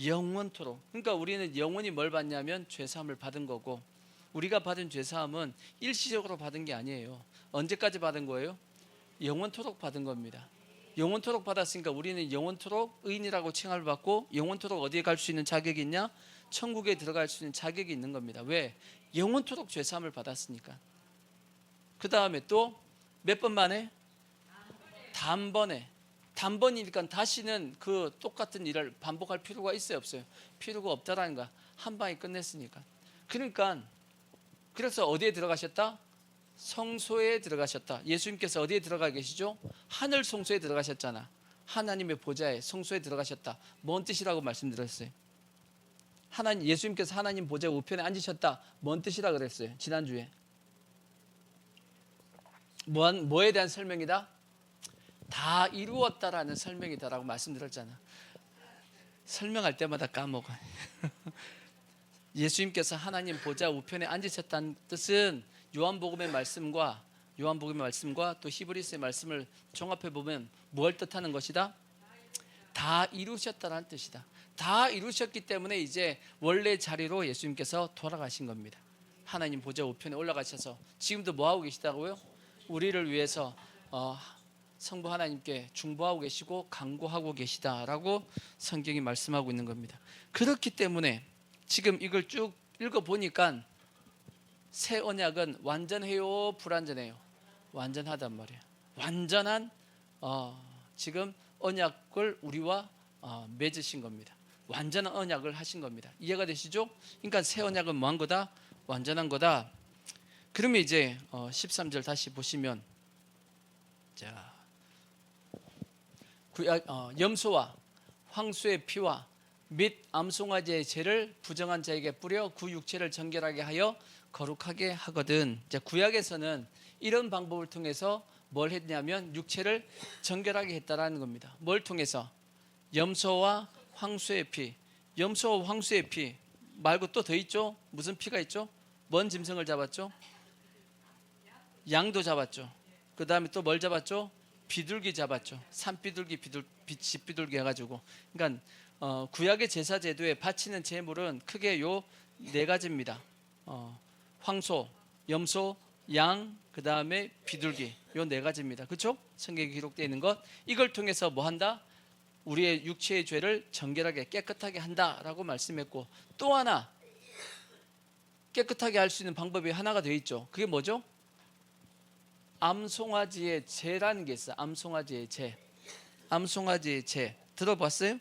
영원토록. 그러니까 우리는 영원히 뭘 받냐면 죄사함을 받은 거고, 우리가 받은 죄사함은 일시적으로 받은 게 아니에요. 언제까지 받은 거예요? 영원토록 받은 겁니다. 영원토록 받았으니까 우리는 영원토록 의인이라고 칭함을 받고, 영원토록 어디에 갈 수 있는 자격이 있냐? 천국에 들어갈 수 있는 자격이 있는 겁니다. 왜? 영원토록 죄사함을 받았으니까. 그 다음에 또 몇 번 만에? 단번에. 단번이니까 다시는 그 똑같은 일을 반복할 필요가 있어요, 없어요? 필요가 없다라는 거야. 한 방에 끝냈으니까. 그러니까 그래서 어디에 들어가셨다? 성소에 들어가셨다. 예수님께서 어디에 들어가 계시죠? 하늘 성소에 들어가셨잖아. 하나님의 보좌에, 성소에 들어가셨다. 뭔 뜻이라고 말씀드렸어요? 하나님, 예수님께서 하나님 보좌 우편에 앉으셨다. 뭔 뜻이라 그랬어요? 지난주에. 뭐에 대한 설명이다? 다 이루었다라는 설명이다라고 말씀드렸잖아. 설명할 때마다 까먹어. 예수님께서 하나님 보좌 우편에 앉으셨다는 뜻은 요한복음의 말씀과 또 히브리서의 말씀을 종합해 보면 뭘 뜻하는 것이다? 다 이루셨다라는 뜻이다. 다 이루셨기 때문에 이제 원래 자리로 예수님께서 돌아가신 겁니다. 하나님 보좌 우편에 올라가셔서 지금도 뭐 하고 계시다고요? 우리를 위해서 성부 하나님께 중보하고 계시고 간구하고 계시다라고 성경이 말씀하고 있는 겁니다. 그렇기 때문에 지금 이걸 쭉 읽어보니까 새 언약은 완전해요, 불완전해요? 완전하단 말이에요. 완전한 지금 언약을 우리와 맺으신 겁니다. 완전한 언약을 하신 겁니다. 이해가 되시죠? 그러니까 새 언약은 뭐한 거다? 완전한 거다. 그러면 이제 13절 다시 보시면, 자, 염소와 황소의 피와 및 암송아지의 죄를 부정한 자에게 뿌려 그 육체를 정결하게 하여 거룩하게 하거든. 자, 구약에서는 이런 방법을 통해서 뭘 했냐면 육체를 정결하게 했다라는 겁니다. 뭘 통해서? 염소와 황소의 피. 염소와 황소의 피 말고 또 더 있죠? 무슨 피가 있죠? 뭔 짐승을 잡았죠? 양도 잡았죠. 그 다음에 또 뭘 잡았죠? 비둘기 잡았죠. 산비둘기, 집비둘기 해가지고. 그러니까 구약의 제사 제도에 바치는 제물은 크게 요 네 가지입니다. 황소, 염소, 양, 그 다음에 비둘기, 요 네 가지입니다. 그렇죠? 성경에 기록되어 있는 것. 이걸 통해서 뭐 한다? 우리의 육체의 죄를 정결하게 깨끗하게 한다라고 말씀했고, 또 하나 깨끗하게 할 수 있는 방법이 하나가 더 있죠. 그게 뭐죠? 암송아지의 죄라는 게 있어요. 암송아지의 죄. 암송아지의 죄 들어봤어요?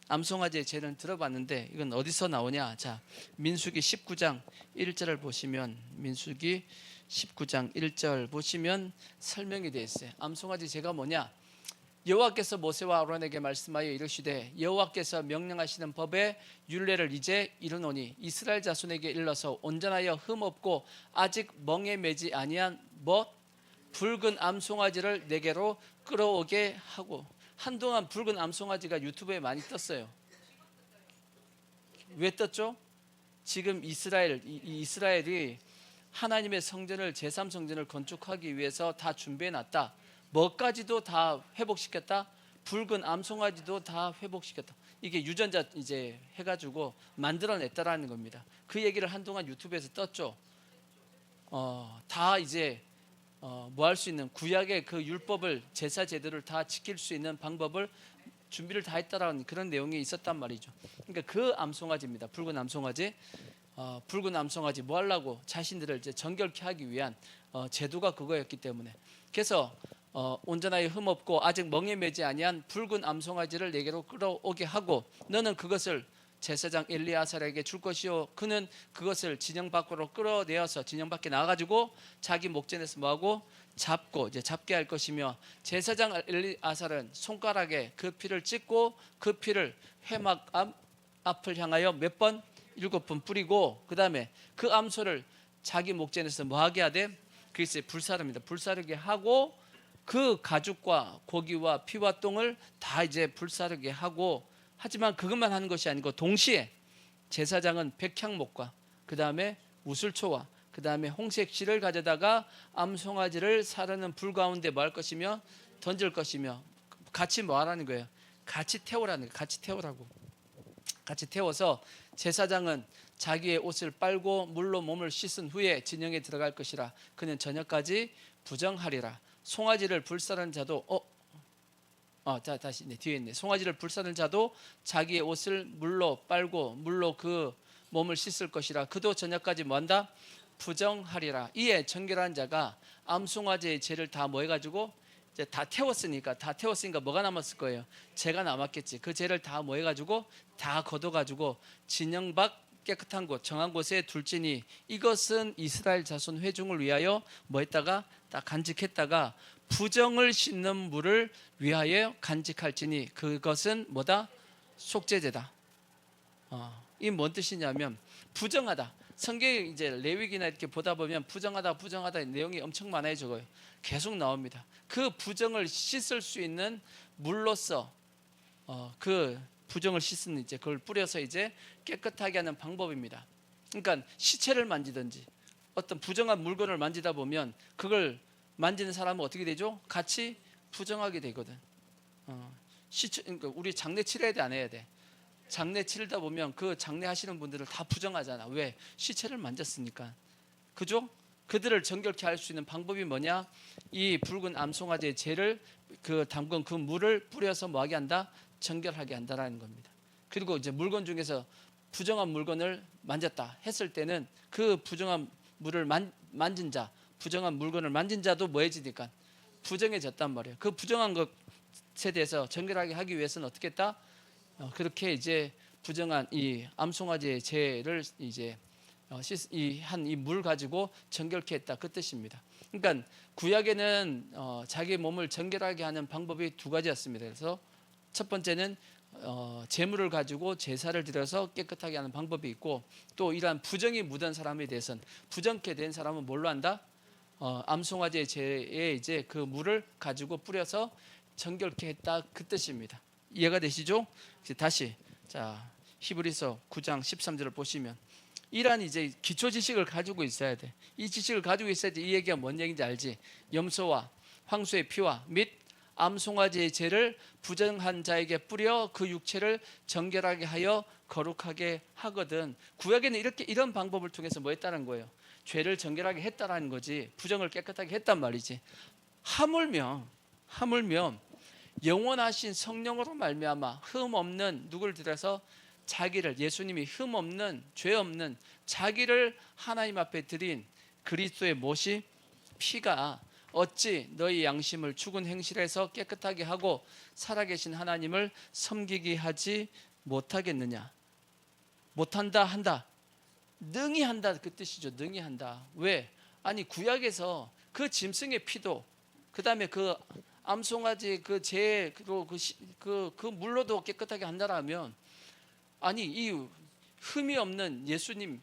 암송아지의 죄는 들어봤는데 이건 어디서 나오냐? 자, 민수기 19장 1절을 보시면, 민수기 19장 1절 보시면 설명이 되어 있어요. 암송아지 죄가 뭐냐? 여호와께서 모세와 아론에게 말씀하여 이르시되 여호와께서 명령하시는 법의 율례를 이제 이르노니 이스라엘 자손에게 일러서 온전하여 흠없고 아직 멍에 매지 아니한 붉은 암송아지를 내게로 끌어오게 하고. 한동안 붉은 암송아지가 유튜브에 많이 떴어요. 왜 떴죠? 지금 이스라엘이 하나님의 성전을, 제3성전을 건축하기 위해서 다 준비해놨다. 뭐까지도 다 회복시켰다. 붉은 암송아지도 다 회복시켰다. 이게 유전자 이제 해가지고 만들어냈다라는 겁니다. 그 얘기를 한동안 유튜브에서 떴죠. 다 이제 뭐 할 수 있는 구약의 그 율법을, 제사 제도를 다 지킬 수 있는 방법을 준비를 다 했다라는 그런 내용이 있었단 말이죠. 그러니까 그 암송아지입니다. 붉은 암송아지. 붉은 암송아지 뭐 하려고? 자신들을 이제 정결케 하기 위한 제도가 그거였기 때문에. 그래서 온전하여 흠없고 아직 멍에 매지 아니한 붉은 암송아지를 내게로 끌어오게 하고 너는 그것을 제사장 엘리아살에게 줄 것이요 그는 그것을 진영 밖으로 끌어내어서 진영 밖에 나가지고 자기 목전에서 뭐하고? 잡고 이제 잡게 할 것이며, 제사장 엘리아살은 손가락에 그 피를 찍고 그 피를 회막 앞을 향하여 몇 번? 7번 뿌리고, 그 다음에 그 암소를 자기 목전에서 뭐하게 하되? 글쎄 불사릅니다. 불사르게 하고 그 가죽과 고기와 피와 똥을 다 이제 불사르게 하고 하지만 그것만 하는 것이 아니고 동시에 제사장은 백향목과 그 다음에 우슬초와 그 다음에 홍색 실을 가져다가 암송아지를 사르는 불 가운데 뭐 할 것이며 던질 것이며 같이 뭐 하라는 거예요? 같이 태우라는 거예요. 같이 태우라고. 같이 태워서 제사장은 자기의 옷을 빨고 물로 몸을 씻은 후에 진영에 들어갈 것이라. 그는 저녁까지 부정하리라. 송아지를 불사르는 자도 다시 뒤에 있네. 송아지를 불사르는 자도 자기의 옷을 물로 빨고 물로 그 몸을 씻을 것이라. 그도 저녁까지 뭐한다? 부정하리라. 이에 정결한 자가 암송아지의 죄를 다 뭐 해가지고 이제 다 태웠으니까 뭐가 남았을 거예요? 죄가 남았겠지. 그 죄를 다 뭐 해가지고 다 걷어가지고 진영 밖 깨끗한 곳 정한 곳에 둘지니 이것은 이스라엘 자손 회중을 위하여 뭐 했다가 딱 간직했다가 부정을 씻는 물을 위하여 간직할지니 그것은 뭐다? 속죄제다. 이 뭔 뜻이냐면 부정하다. 성경에 이제 레위기나 이렇게 보다 보면 부정하다 내용이 엄청 많아요. 적어요. 계속 나옵니다. 그 부정을 씻을 수 있는 물로서 그 부정을 씻은 이제 그걸 뿌려서 이제 깨끗하게 하는 방법입니다. 그러니까 시체를 만지든지 어떤 부정한 물건을 만지다 보면 그걸 만지는 사람은 어떻게 되죠? 같이 부정하게 되거든. 시체, 그러니까 우리 장례 치러야 돼, 안 해야 돼? 장례 치르다 보면 그 장례 하시는 분들을 다 부정하잖아. 왜? 시체를 만졌으니까. 그죠? 그들을 정결케 할 수 있는 방법이 뭐냐? 이 붉은 암송아지의 죄를 그 담근 그 물을 뿌려서 뭐하게 한다? 정결하게 한다라는 겁니다. 그리고 이제 물건 중에서 부정한 물건을 만졌다 했을 때는 그 부정한 물을 만진 자, 부정한 물건을 만진 자도 뭐해지니까 부정해졌단 말이에요. 그 부정한 것에 대해서 정결하게 하기 위해서는 어떻게 했다? 그렇게 이제 부정한 이 암송아지의 죄를 이제 이 물 가지고 정결케 했다 그 뜻입니다. 그러니까 구약에는 자기 몸을 정결하게 하는 방법이 두 가지였습니다. 그래서 첫 번째는 제물을 가지고 제사를 드려서 깨끗하게 하는 방법이 있고 또 이러한 부정이 묻은 사람에 대해서는 부정케 된 사람은 뭘로 한다? 암송아지의 죄에 이제 그 물을 가지고 뿌려서 정결케 했다 그 뜻입니다. 이해가 되시죠? 다시 자 히브리서 9장 13절을 보시면 이러한 이제 기초 지식을 가지고 있어야 돼. 이 지식을 가지고 있어야지 이 얘기가 뭔 얘기인지 알지. 염소와 황소의 피와 및 암송아지의 죄를 부정한 자에게 뿌려 그 육체를 정결하게 하여 거룩하게 하거든. 구약에는 이런 방법을 통해서 뭐 했다는 거예요? 죄를 정결하게 했다라는 거지. 부정을 깨끗하게 했단 말이지. 하물며 영원하신 성령으로 말미암아 흠 없는 누구를 들여서 자기를 예수님이 흠 없는 죄 없는 자기를 하나님 앞에 드린 그리스도의 못이 피가 어찌 너희 양심을 죽은 행실에서 깨끗하게 하고 살아계신 하나님을 섬기게 하지 못하겠느냐. 못한다 한다. 능히 한다 그 뜻이죠. 능히 한다. 왜? 아니 구약에서 그 짐승의 피도 그 다음에 그 암송아지 그 죄 그 물로도 깨끗하게 한다라면 아니 이 흠이 없는 예수님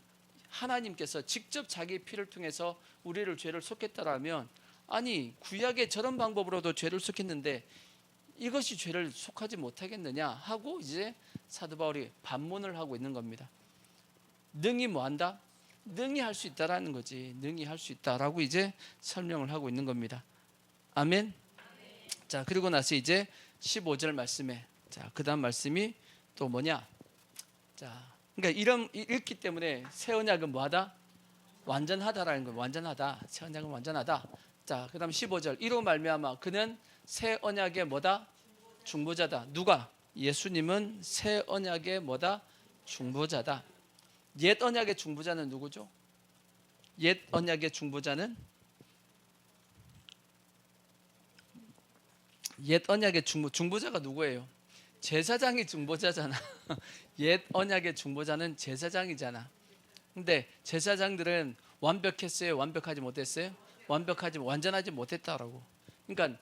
하나님께서 직접 자기 피를 통해서 우리를 죄를 속했다라면 아니 구약의 저런 방법으로도 죄를 속했는데 이것이 죄를 속하지 못하겠느냐 하고 이제 사도 바울이 반문을 하고 있는 겁니다. 능히 뭐한다? 능히 할 수 있다라는 거지. 능히 할 수 있다라고 이제 설명을 하고 있는 겁니다. 아멘. 자 그리고 나서 이제 15절 말씀에 자 그다음 말씀이 또 뭐냐? 자 그러니까 읽기 때문에 새 언약은 뭐하다? 완전하다라는 거예요. 완전하다. 새 언약은 완전하다. 자 그다음 15절 이로 말미암아 그는 새 언약의 뭐다? 중보자다. 누가? 예수님은 새 언약의 뭐다? 중보자다. 옛 언약의 중보자는 누구죠? 옛 언약의 중보자는 옛 언약의 중보자가 누구예요? 제사장이 중보자잖아. 옛 언약의 중보자는 제사장이잖아. 근데 제사장들은 완벽했어요? 완벽하지 못했어요? 완전하지 못했다라고. 그러니까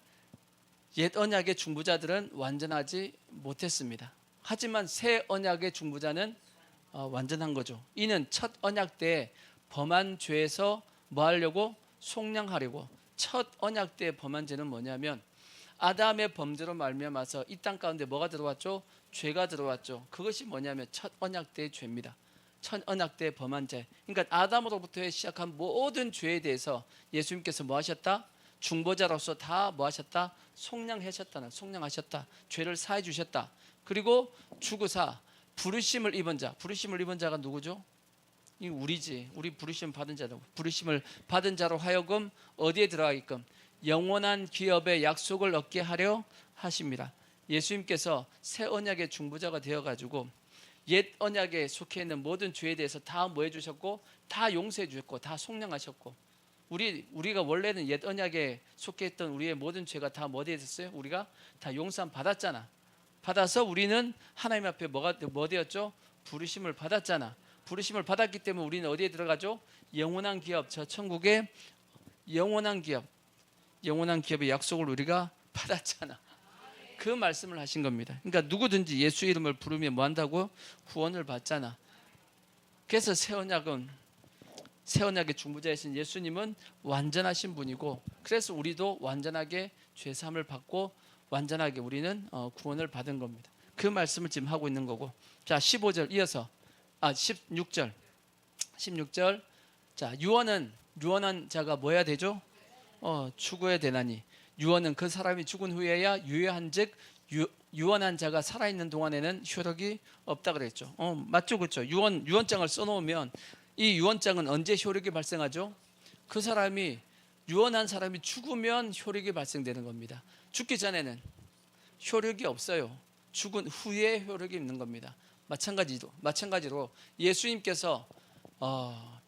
옛 언약의 중보자들은 완전하지 못했습니다. 하지만 새 언약의 중보자는 완전한 거죠. 이는 첫 언약 때 범한 죄에서 뭐 하려고? 속량하려고. 첫 언약 때 범한 죄는 뭐냐면 아담의 범죄로 말미암아서 이 땅 가운데 뭐가 들어왔죠? 죄가 들어왔죠. 그것이 뭐냐면 첫 언약 때의 죄입니다. 첫 언약 때 범한 죄. 그러니까 아담으로부터 시작한 모든 죄에 대해서 예수님께서 뭐 하셨다? 중보자로서 다 뭐 하셨다? 속량하셨다. 죄를 사해 주셨다. 그리고 죽으사 부르심을 입은 자. 부르심을 입은 자가 누구죠? 이 우리지. 우리 부르심 받은 자로. 부르심을 받은 자로 하여금 어디에 들어가게끔 영원한 기업의 약속을 얻게 하려 하십니다. 예수님께서 새 언약의 중보자가 되어 가지고 옛 언약에 속해 있는 모든 죄에 대해서 다 뭐 해주셨고 다 용서해 주셨고 다 속량하셨고 우리가 원래는 옛 언약에 속해 있던 우리의 모든 죄가 다 뭐 되었어요? 우리가 다 용서함 받았잖아. 받아서 우리는 하나님 앞에 뭐 되었죠? 부르심을 받았잖아. 부르심을 받았기 때문에 우리는 어디에 들어가죠? 영원한 기업, 저 천국의 영원한 기업의 약속을 우리가 받았잖아. 그 말씀을 하신 겁니다. 그러니까 누구든지 예수 이름을 부르면 뭐 한다고? 구원을 받잖아. 그래서 새 언약의 중보자이신 예수님은 완전하신 분이고, 그래서 우리도 완전하게 죄사함을 받고 완전하게 우리는 구원을 받은 겁니다. 그 말씀을 지금 하고 있는 거고. 자, 15절 이어서 16절. 자, 유언한 자가 뭐 해야 되죠? 죽어야 되나니. 유언은 그 사람이 죽은 후에야 유효한즉 유언한 자가 살아있는 동안에는 효력이 없다 그랬죠. 맞죠, 그렇죠? 유언장을 써놓으면 이 유언장은 언제 효력이 발생하죠? 그 사람이 유언한 사람이 죽으면 효력이 발생되는 겁니다. 죽기 전에는 효력이 없어요. 죽은 후에 효력이 있는 겁니다. 마찬가지로 예수님께서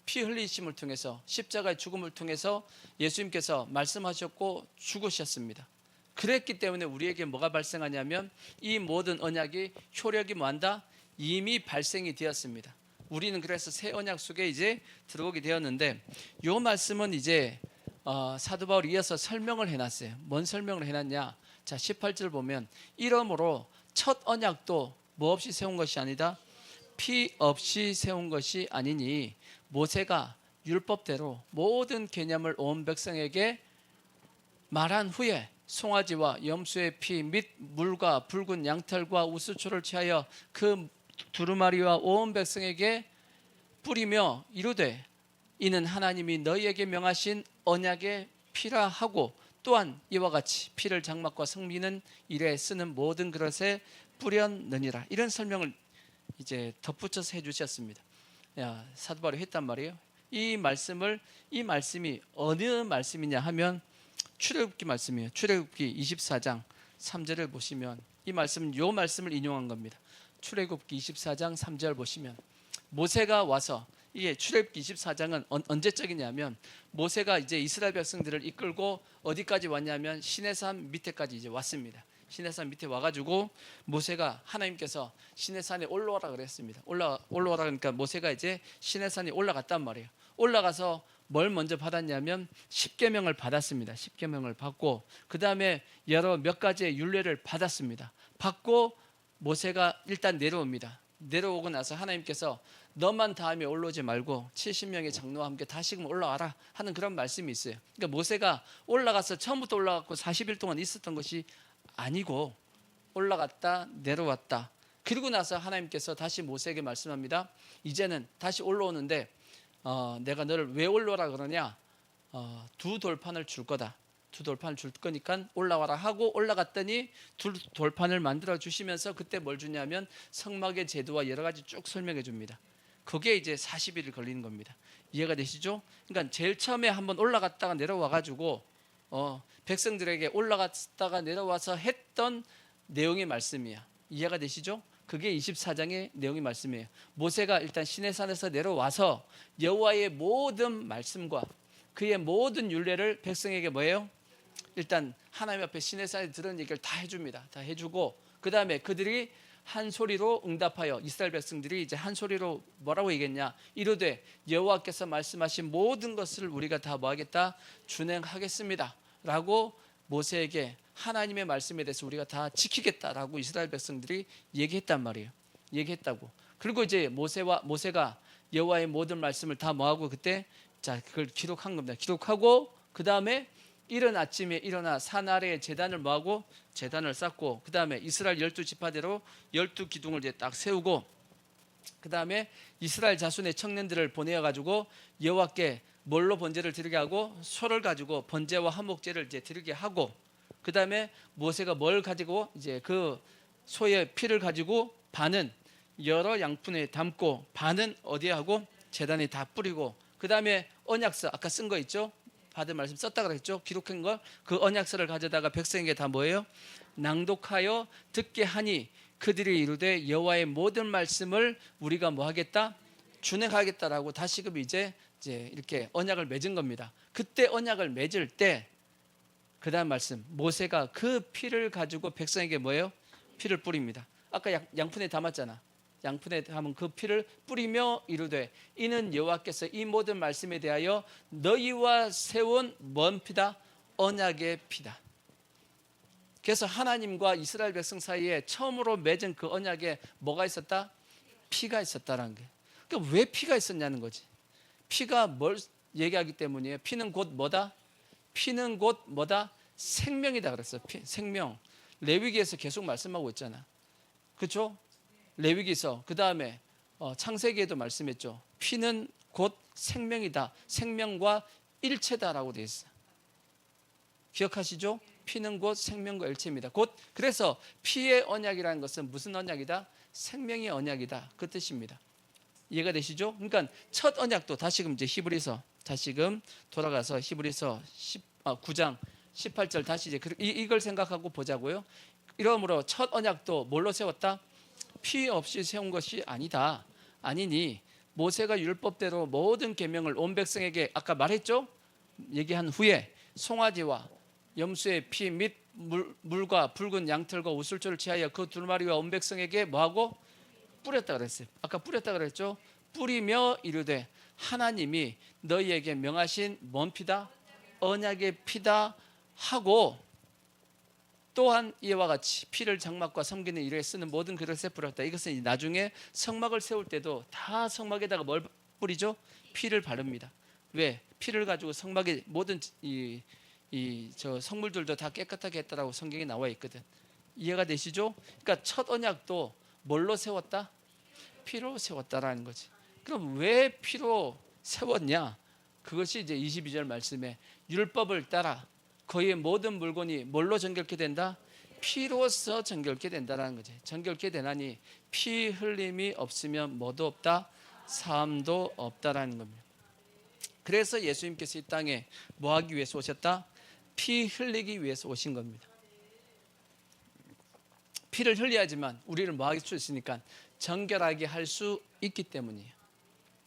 피 흘리심을 통해서 십자가의 죽음을 통해서 예수님께서 말씀하셨고 죽으셨습니다. 그랬기 때문에 우리에게 뭐가 발생하냐면 이 모든 언약이 효력이 뭐한다? 이미 발생이 되었습니다. 우리는 그래서 새 언약 속에 이제 들어오게 되었는데, 이 말씀은 이제 사도 바울이 이어서 설명을 해놨어요. 뭔 설명을 해놨냐? 자, 18절 보면 이러므로 첫 언약도 뭐 없이 세운 것이 아니다, 피 없이 세운 것이 아니니 모세가 율법대로 모든 개념을 온 백성에게 말한 후에 송아지와 염소의 피 및 물과 붉은 양털과 우수초를 취하여 그 두루마리와 온 백성에게 뿌리며 이르되 이는 하나님이 너희에게 명하신 언약의 피라 하고, 또한 이와 같이 피를 장막과 성미는 일에 쓰는 모든 그릇에 뿌렸느니라. 이런 설명을 이제 덧붙여서 해주셨습니다. 사도 바울이 했단 말이에요. 이 말씀이 어느 말씀이냐 하면 출애굽기 말씀이에요. 출애굽기 24장 3절을 보시면 이 말씀은 요 말씀을 인용한 겁니다. 출애굽기 24장 3절 보시면 모세가 와서, 이게 출애굽기 24장은 언제적이냐면 모세가 이제 이스라엘 백성들을 이끌고 어디까지 왔냐면 시내산 밑에까지 이제 왔습니다. 시내산 밑에 와가지고 모세가, 하나님께서 시내산에 올라오라 그랬습니다. 올라오라 그러니까 모세가 이제 시내산에 올라갔단 말이에요. 올라가서 뭘 먼저 받았냐면 십계명을 받았습니다. 십계명을 받고 그 다음에 몇 가지의 율례를 받았습니다. 받고 모세가 일단 내려옵니다. 내려오고 나서 하나님께서 너만 다음에 올라오지 말고 70명의 장로와 함께 다시금 올라와라 하는 그런 말씀이 있어요. 그러니까 모세가 올라가서 처음부터 올라갔고 40일 동안 있었던 것이 아니고 올라갔다 내려왔다. 그리고 나서 하나님께서 다시 모세에게 말씀합니다. 이제는 다시 올라오는데 내가 너를 왜 올라오라 그러냐? 두 돌판을 줄 거다. 두 돌판을 줄 거니까 올라와라 하고 올라갔더니 두 돌판을 만들어 주시면서 그때 뭘 주냐면 성막의 제도와 여러 가지 쭉 설명해 줍니다. 그게 이제 40일이 걸리는 겁니다. 이해가 되시죠? 그러니까 제일 처음에 한번 올라갔다가 내려와 가지고 백성들에게 올라갔다가 내려와서 했던 내용의 말씀이야. 이해가 되시죠? 그게 24장의 내용의 말씀이에요. 모세가 일단 시내산에서 내려와서 여호와의 모든 말씀과 그의 모든 율례를 백성에게 뭐예요? 일단 하나님 앞에 시내산에 들은 얘기를 다 해줍니다. 다 해주고 그 다음에 그들이 한 소리로 응답하여, 이스라엘 백성들이 이제 한 소리로 뭐라고 얘기했냐? 이르되 여호와께서 말씀하신 모든 것을 우리가 다 뭐하겠다? 준행하겠습니다 라고 모세에게 하나님의 말씀에 대해서 우리가 다 지키겠다라고 이스라엘 백성들이 얘기했단 말이에요. 얘기했다고. 그리고 이제 모세가 여호와의 모든 말씀을 다 뭐하고 그때 자 그걸 기록한 겁니다. 기록하고 그 다음에 이른 아침에 일어나 산 아래에 제단을 모하고 제단을 쌓고, 그 다음에 이스라엘 12지파대로 12기둥을 이제 딱 세우고, 그 다음에 이스라엘 자손의 청년들을 보내어 가지고 여호와께 뭘로 번제를 드리게 하고, 소를 가지고 번제와 화목제를 이제 드리게 하고, 그 다음에 모세가 뭘 가지고 이제 그 소의 피를 가지고 반은 여러 양푼에 담고 반은 어디에 하고 제단에 다 뿌리고, 그 다음에 언약서 아까 쓴 거 있죠? 받은 말씀 썼다 그랬죠? 기록한 거, 그 언약서를 가져다가 백성에게 다 뭐예요? 낭독하여 듣게 하니 그들이 이르되 여호와의 모든 말씀을 우리가 뭐 하겠다? 준행하겠다라고 다시금 이제 이렇게 언약을 맺은 겁니다. 그때 언약을 맺을 때 그 다음 말씀, 모세가 그 피를 가지고 백성에게 뭐예요? 피를 뿌립니다. 아까 양푼에 담았잖아. 양푼에 담은 그 피를 뿌리며 이르되 이는 여호와께서 이 모든 말씀에 대하여 너희와 세운 뭔 피다? 언약의 피다. 그래서 하나님과 이스라엘 백성 사이에 처음으로 맺은 그 언약에 뭐가 있었다? 피가 있었다라는 게. 그러니까 왜 피가 있었냐는 거지. 피가 뭘 얘기하기 때문이에요. 피는 곧 뭐다? 피는 곧 뭐다? 생명이다 그랬어. 생명. 레위기에서 계속 말씀하고 있잖아. 그렇죠? 레위기서, 그 다음에 창세기에도 말씀했죠. 피는 곧 생명이다. 생명과 일체다라고 되어 있어. 기억하시죠? 피는 곧 생명과 일체입니다. 곧 그래서 피의 언약이라는 것은 무슨 언약이다? 생명의 언약이다. 그 뜻입니다. 이해가 되시죠? 그러니까 첫 언약도 다시금 이제 히브리서 다시금 돌아가서 히브리서 9장 18절 다시 이제 이걸 생각하고 보자고요. 이러므로 첫 언약도 뭘로 세웠다? 피 없이 세운 것이 아니다. 아니니 모세가 율법대로 모든 계명을 온 백성에게 아까 말했죠? 얘기한 후에 송아지와 염소의 피 및 물과 붉은 양털과 우슬초를 취하여 그 두 마리와 온 백성에게 뭐하고? 뿌렸다 그랬어요. 아까 뿌렸다 그랬죠? 뿌리며 이르되 하나님이 너희에게 명하신 뭔 피다? 언약의 피다 하고, 또한 이와 같이 피를 장막과 섬기는 일에 쓰는 모든 그릇에 뿌렸다. 이것은 나중에 성막을 세울 때도 다 성막에다가 뭘 뿌리죠? 피를 바릅니다. 왜? 피를 가지고 성막의 모든 저 성물들도 다 깨끗하게 했다라고 성경에 나와 있거든. 이해가 되시죠? 그러니까 첫 언약도 뭘로 세웠다? 피로 세웠다라는 거지. 그럼 왜 피로 세웠냐? 그것이 이제 22절 말씀에 율법을 따라 거의 모든 물건이 뭘로 정결케 된다? 피로서 정결케 된다라는 거지. 정결케 되나니 피 흘림이 없으면 뭐도 없다? 사함도 없다라는 겁니다. 그래서 예수님께서 이 땅에 뭐 하기 위해서 오셨다? 피 흘리기 위해서 오신 겁니다. 피를 흘려야지만 우리를 뭐 할 수 있으니까 정결하게 할 수 있기 때문이에요.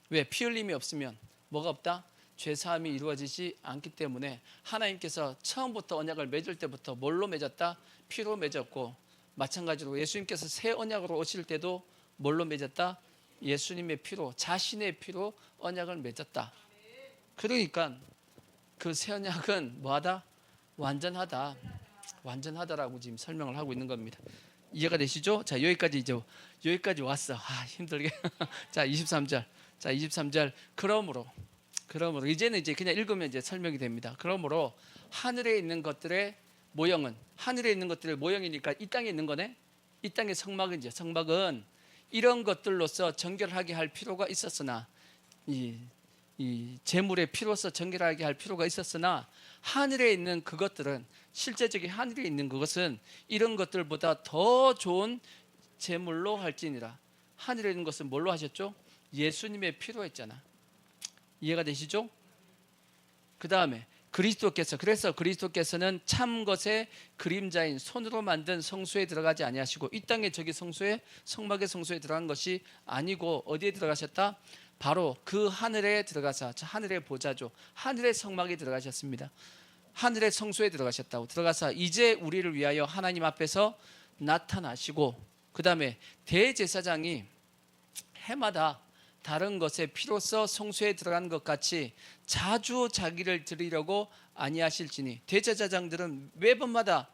왜? 피 흘림이 없으면 뭐가 없다? 죄사함이 이루어지지 않기 때문에 하나님께서 처음부터 언약을 맺을 때부터 뭘로 맺었다? 피로 맺었고, 마찬가지로 예수님께서 새 언약으로 오실 때도 뭘로 맺었다? 예수님의 피로, 자신의 피로 언약을 맺었다. 그러니까 그 새 언약은 뭐하다? 완전하다. 완전하다라고 지금 설명을 하고 있는 겁니다. 이해가 되시죠? 자, 여기까지 왔어. 힘들게. 자, 23절. 자, 23절. 그러므로 이제는 이제 그냥 읽으면 이제 설명이 됩니다. 그러므로 하늘에 있는 것들의 모형은, 하늘에 있는 것들의 모형이니까 이 땅에 있는 거네. 이 땅의 성막은 이런 것들로서 정결하게 할 필요가 있었으나, 이 제물의 피로서 정결하게 할 필요가 있었으나, 하늘에 있는 그것들은, 실제적인 하늘에 있는 그것은 이런 것들보다 더 좋은 제물로 할지니라. 하늘에 있는 것은 뭘로 하셨죠? 예수님의 피로 했잖아. 이해가 되시죠? 그 다음에 그래서 그리스도께서는 참 것의 그림자인 손으로 만든 성소에 들어가지 아니하시고, 이 땅의 저기 성소에, 성막의 성소에 들어간 것이 아니고 어디에 들어가셨다? 바로 그 하늘에 들어가서, 하늘의 보좌죠, 하늘의 성막에 들어가셨습니다. 하늘의 성소에 들어가서 이제 우리를 위하여 하나님 앞에서 나타나시고, 그 다음에 대제사장이 해마다 다른 것에 피로써 성소에 들어가는 것 같이 자주 자기를 드리려고 아니하실지니. 대제사장들은 매번마다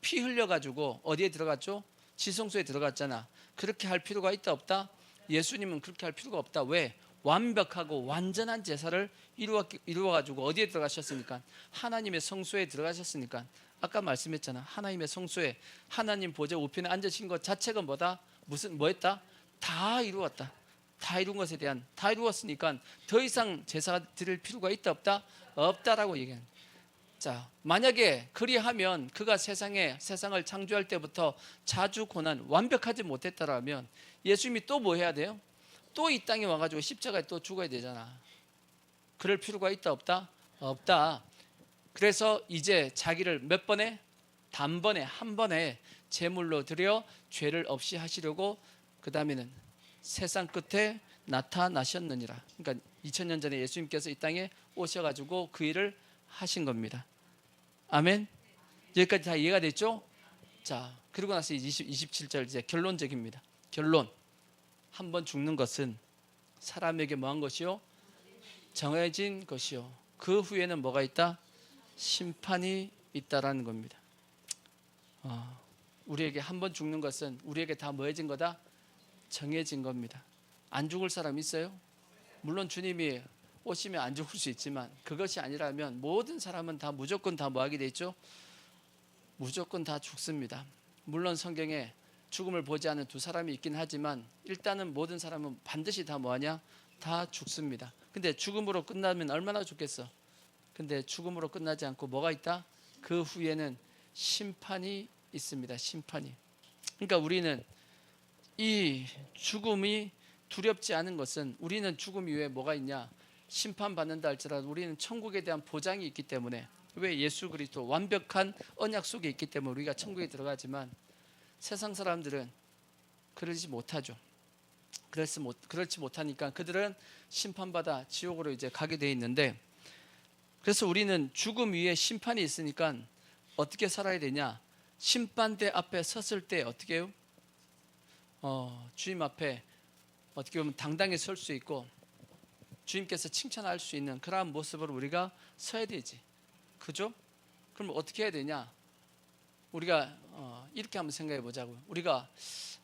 피 흘려가지고 어디에 들어갔죠? 지성소에 들어갔잖아. 그렇게 할 필요가 있다 없다? 예수님은 그렇게 할 필요가 없다. 왜? 완벽하고 완전한 제사를 이루어가지고 어디에 들어가셨습니까? 하나님의 성소에 들어가셨으니까. 아까 말씀했잖아. 하나님의 성소에 하나님 보좌 우편에 앉으신 것 자체가 뭐다? 뭐했다? 다 이루었다. 다 이룬 것에 대한, 다 이루었으니까 더 이상 제사 드릴 필요가 있다 없다? 없다라고 얘기하는. 자, 만약에 그리하면 그가 세상을 창조할 때부터 자주 고난 완벽하지 못했다라면 예수님이 또 뭐 해야 돼요? 또 이 땅에 와가지고 십자가에 또 죽어야 되잖아. 그럴 필요가 있다 없다? 없다. 그래서 이제 자기를 몇 번에? 단번에 한 번에 제물로 드려 죄를 없이 하시려고 그 다음에는 세상 끝에 나타나셨느니라. 그러니까 2000년 전에 예수님께서 이 땅에 오셔가지고 그 일을 하신 겁니다. 아멘. 여기까지 다 이해가 됐죠? 자, 그리고 나서 27절 이제 결론적입니다. 결론. 한 번 죽는 것은 사람에게 뭐한 것이요? 정해진 것이요. 그 후에는 뭐가 있다? 심판이 있다라는 겁니다. 우리에게 한 번 죽는 것은 우리에게 다 뭐해진 거다? 정해진 겁니다. 안 죽을 사람 있어요? 물론 주님이 오시면 안 죽을 수 있지만 그것이 아니라면 모든 사람은 다 무조건 다 뭐하게 돼 있죠? 무조건 다 죽습니다. 물론 성경에 죽음을 보지 않은 두 사람이 있긴 하지만 일단은 모든 사람은 반드시 다 뭐하냐? 다 죽습니다. 근데 죽음으로 끝나면 얼마나 좋겠어? 근데 죽음으로 끝나지 않고 뭐가 있다? 그 후에는 심판이 있습니다. 심판이. 그러니까 우리는 이 죽음이 두렵지 않은 것은 우리는 죽음 이후에 뭐가 있냐? 심판받는다 할지라도 우리는 천국에 대한 보장이 있기 때문에. 왜? 예수 그리스도 완벽한 언약 속에 있기 때문에 우리가 천국에 들어가지만 세상 사람들은 그러지 못하죠. 그렇지 못하니까 그들은 심판받아 지옥으로 이제 가게 돼 있는데, 그래서 우리는 죽음 위에 심판이 있으니까 어떻게 살아야 되냐? 심판대 앞에 섰을 때 어떻게 해요? 주님 앞에 어떻게 보면 당당히 설 수 있고 주님께서 칭찬할 수 있는 그러한 모습으로 우리가 서야 되지. 그죠? 그럼 어떻게 해야 되냐? 우리가 이렇게 한번 생각해 보자고요. 우리가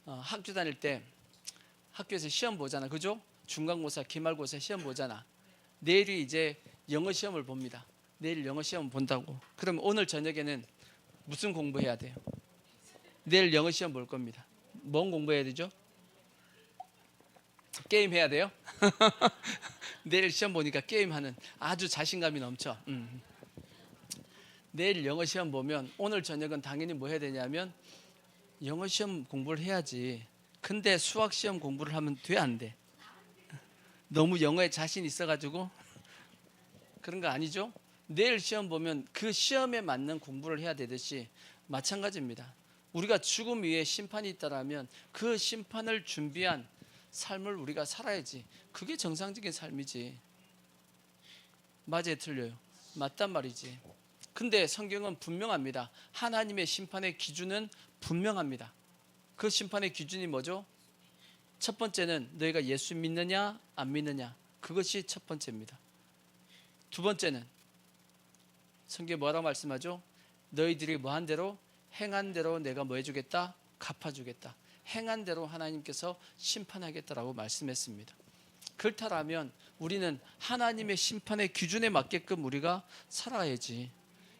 학교 다닐 때 학교에서 시험 보잖아. 그죠? 중간고사, 기말고사 시험 보잖아. 내일이 이제 영어 시험을 봅니다. 내일 영어 시험 본다고. 그럼 오늘 저녁에는 무슨 공부해야 돼요? 내일 영어 시험 볼 겁니다. 뭔 공부해야 되죠? 게임 해야 돼요? 내일 시험 보니까 게임하는 아주 자신감이 넘쳐. 내일 영어 시험 보면 오늘 저녁은 당연히 뭐 해야 되냐면 영어 시험 공부를 해야지. 근데 수학 시험 공부를 하면 돼, 안 돼? 너무 영어에 자신 있어가지고 그런 거 아니죠? 내일 시험 보면 그 시험에 맞는 공부를 해야 되듯이 마찬가지입니다. 우리가 죽음 위에 심판이 있다라면 그 심판을 준비한 삶을 우리가 살아야지. 그게 정상적인 삶이지. 맞아요, 틀려요? 맞단 말이지. 근데 성경은 분명합니다. 하나님의 심판의 기준은 분명합니다. 그 심판의 기준이 뭐죠? 첫 번째는 너희가 예수 믿느냐 안 믿느냐, 그것이 첫 번째입니다. 두 번째는 성경에 뭐라고 말씀하죠? 너희들이 뭐 한 대로 행한 대로 내가 뭐 해주겠다? 갚아주겠다. 행한 대로 하나님께서 심판하겠다라고 말씀했습니다. 그렇다면 우리는 하나님의 심판의 기준에 맞게끔 우리가 살아야지.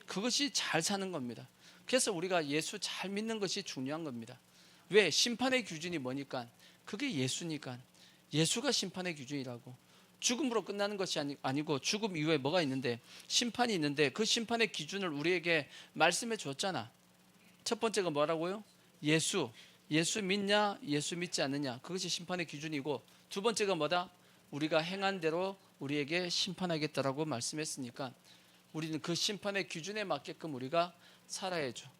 그것이 잘 사는 겁니다. 그래서 우리가 예수 잘 믿는 것이 중요한 겁니다. 왜? 심판의 기준이 뭐니까? 그게 예수니까. 예수가 심판의 기준이라고. 죽음으로 끝나는 것이 아니고 죽음 이후에 뭐가 있는데? 심판이 있는데 그 심판의 기준을 우리에게 말씀해 줬잖아. 첫 번째가 뭐라고요? 예수 믿냐 예수 믿지 않느냐, 그것이 심판의 기준이고, 두 번째가 뭐다? 우리가 행한 대로 우리에게 심판하겠다라고 말씀했으니까 우리는 그 심판의 기준에 맞게끔 우리가 살아야죠.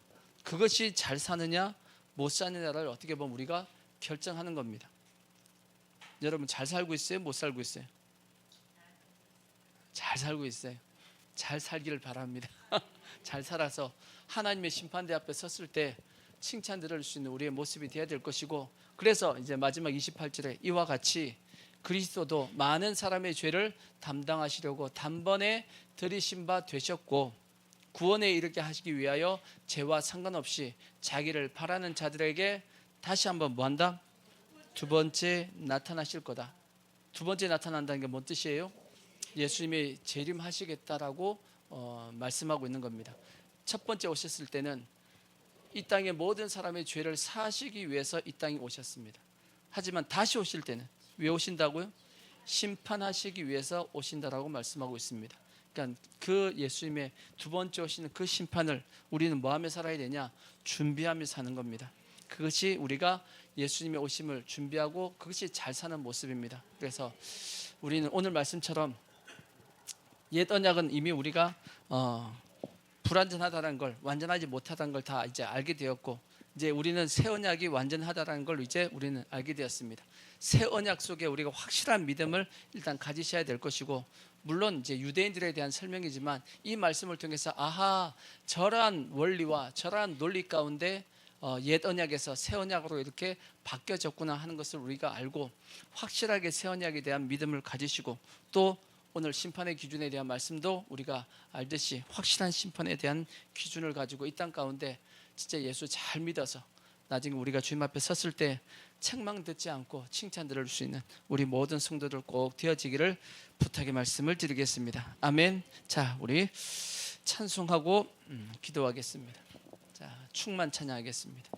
그것이 잘 사느냐 못 사느냐를 어떻게 보면 우리가 결정하는 겁니다. 여러분 잘 살고 있어요? 못 살고 있어요? 잘 살고 있어요. 잘 살기를 바랍니다. 잘 살아서 하나님의 심판대 앞에 섰을 때 칭찬 들을 수 있는 우리의 모습이 되어야 될 것이고, 그래서 이제 마지막 28절에 이와 같이 그리스도도 많은 사람의 죄를 담당하시려고 단번에 들이신 바 되셨고 구원에 이르게 하시기 위하여 죄와 상관없이 자기를 바라는 자들에게 다시 한번 뭐한다? 두 번째 나타나실 거다. 두 번째 나타난다는 게 뭔 뜻이에요? 예수님이 재림하시겠다라고 말씀하고 있는 겁니다. 첫 번째 오셨을 때는 이 땅의 모든 사람의 죄를 사하시기 위해서 이 땅에 오셨습니다. 하지만 다시 오실 때는 왜 오신다고요? 심판하시기 위해서 오신다라고 말씀하고 있습니다. 그러니까 그 예수님의 두 번째 오시는 그 심판을 우리는 뭐하며 살아야 되냐? 준비하며 사는 겁니다. 그것이 우리가 예수님의 오심을 준비하고 그것이 잘 사는 모습입니다. 그래서 우리는 오늘 말씀처럼 옛 언약은 이미 우리가 불완전하다는 걸, 완전하지 못하다는 걸 다 이제 알게 되었고, 이제 우리는 새 언약이 완전하다는 걸 이제 우리는 알게 되었습니다. 새 언약 속에 우리가 확실한 믿음을 일단 가지셔야 될 것이고, 물론 이제 유대인들에 대한 설명이지만 이 말씀을 통해서 아하, 저러한 원리와 저러한 논리 가운데 옛 언약에서 새 언약으로 이렇게 바뀌어졌구나 하는 것을 우리가 알고 확실하게 새 언약에 대한 믿음을 가지시고, 또 오늘 심판의 기준에 대한 말씀도 우리가 알듯이 확실한 심판에 대한 기준을 가지고 이 땅 가운데 진짜 예수 잘 믿어서 나중에 우리가 주님 앞에 섰을 때 책망 듣지 않고 칭찬 들을 수 있는 우리 모든 성도들 꼭 되어지기를 부탁의 말씀을 드리겠습니다. 아멘. 자, 우리 찬송하고 기도하겠습니다. 자, 충만 찬양하겠습니다.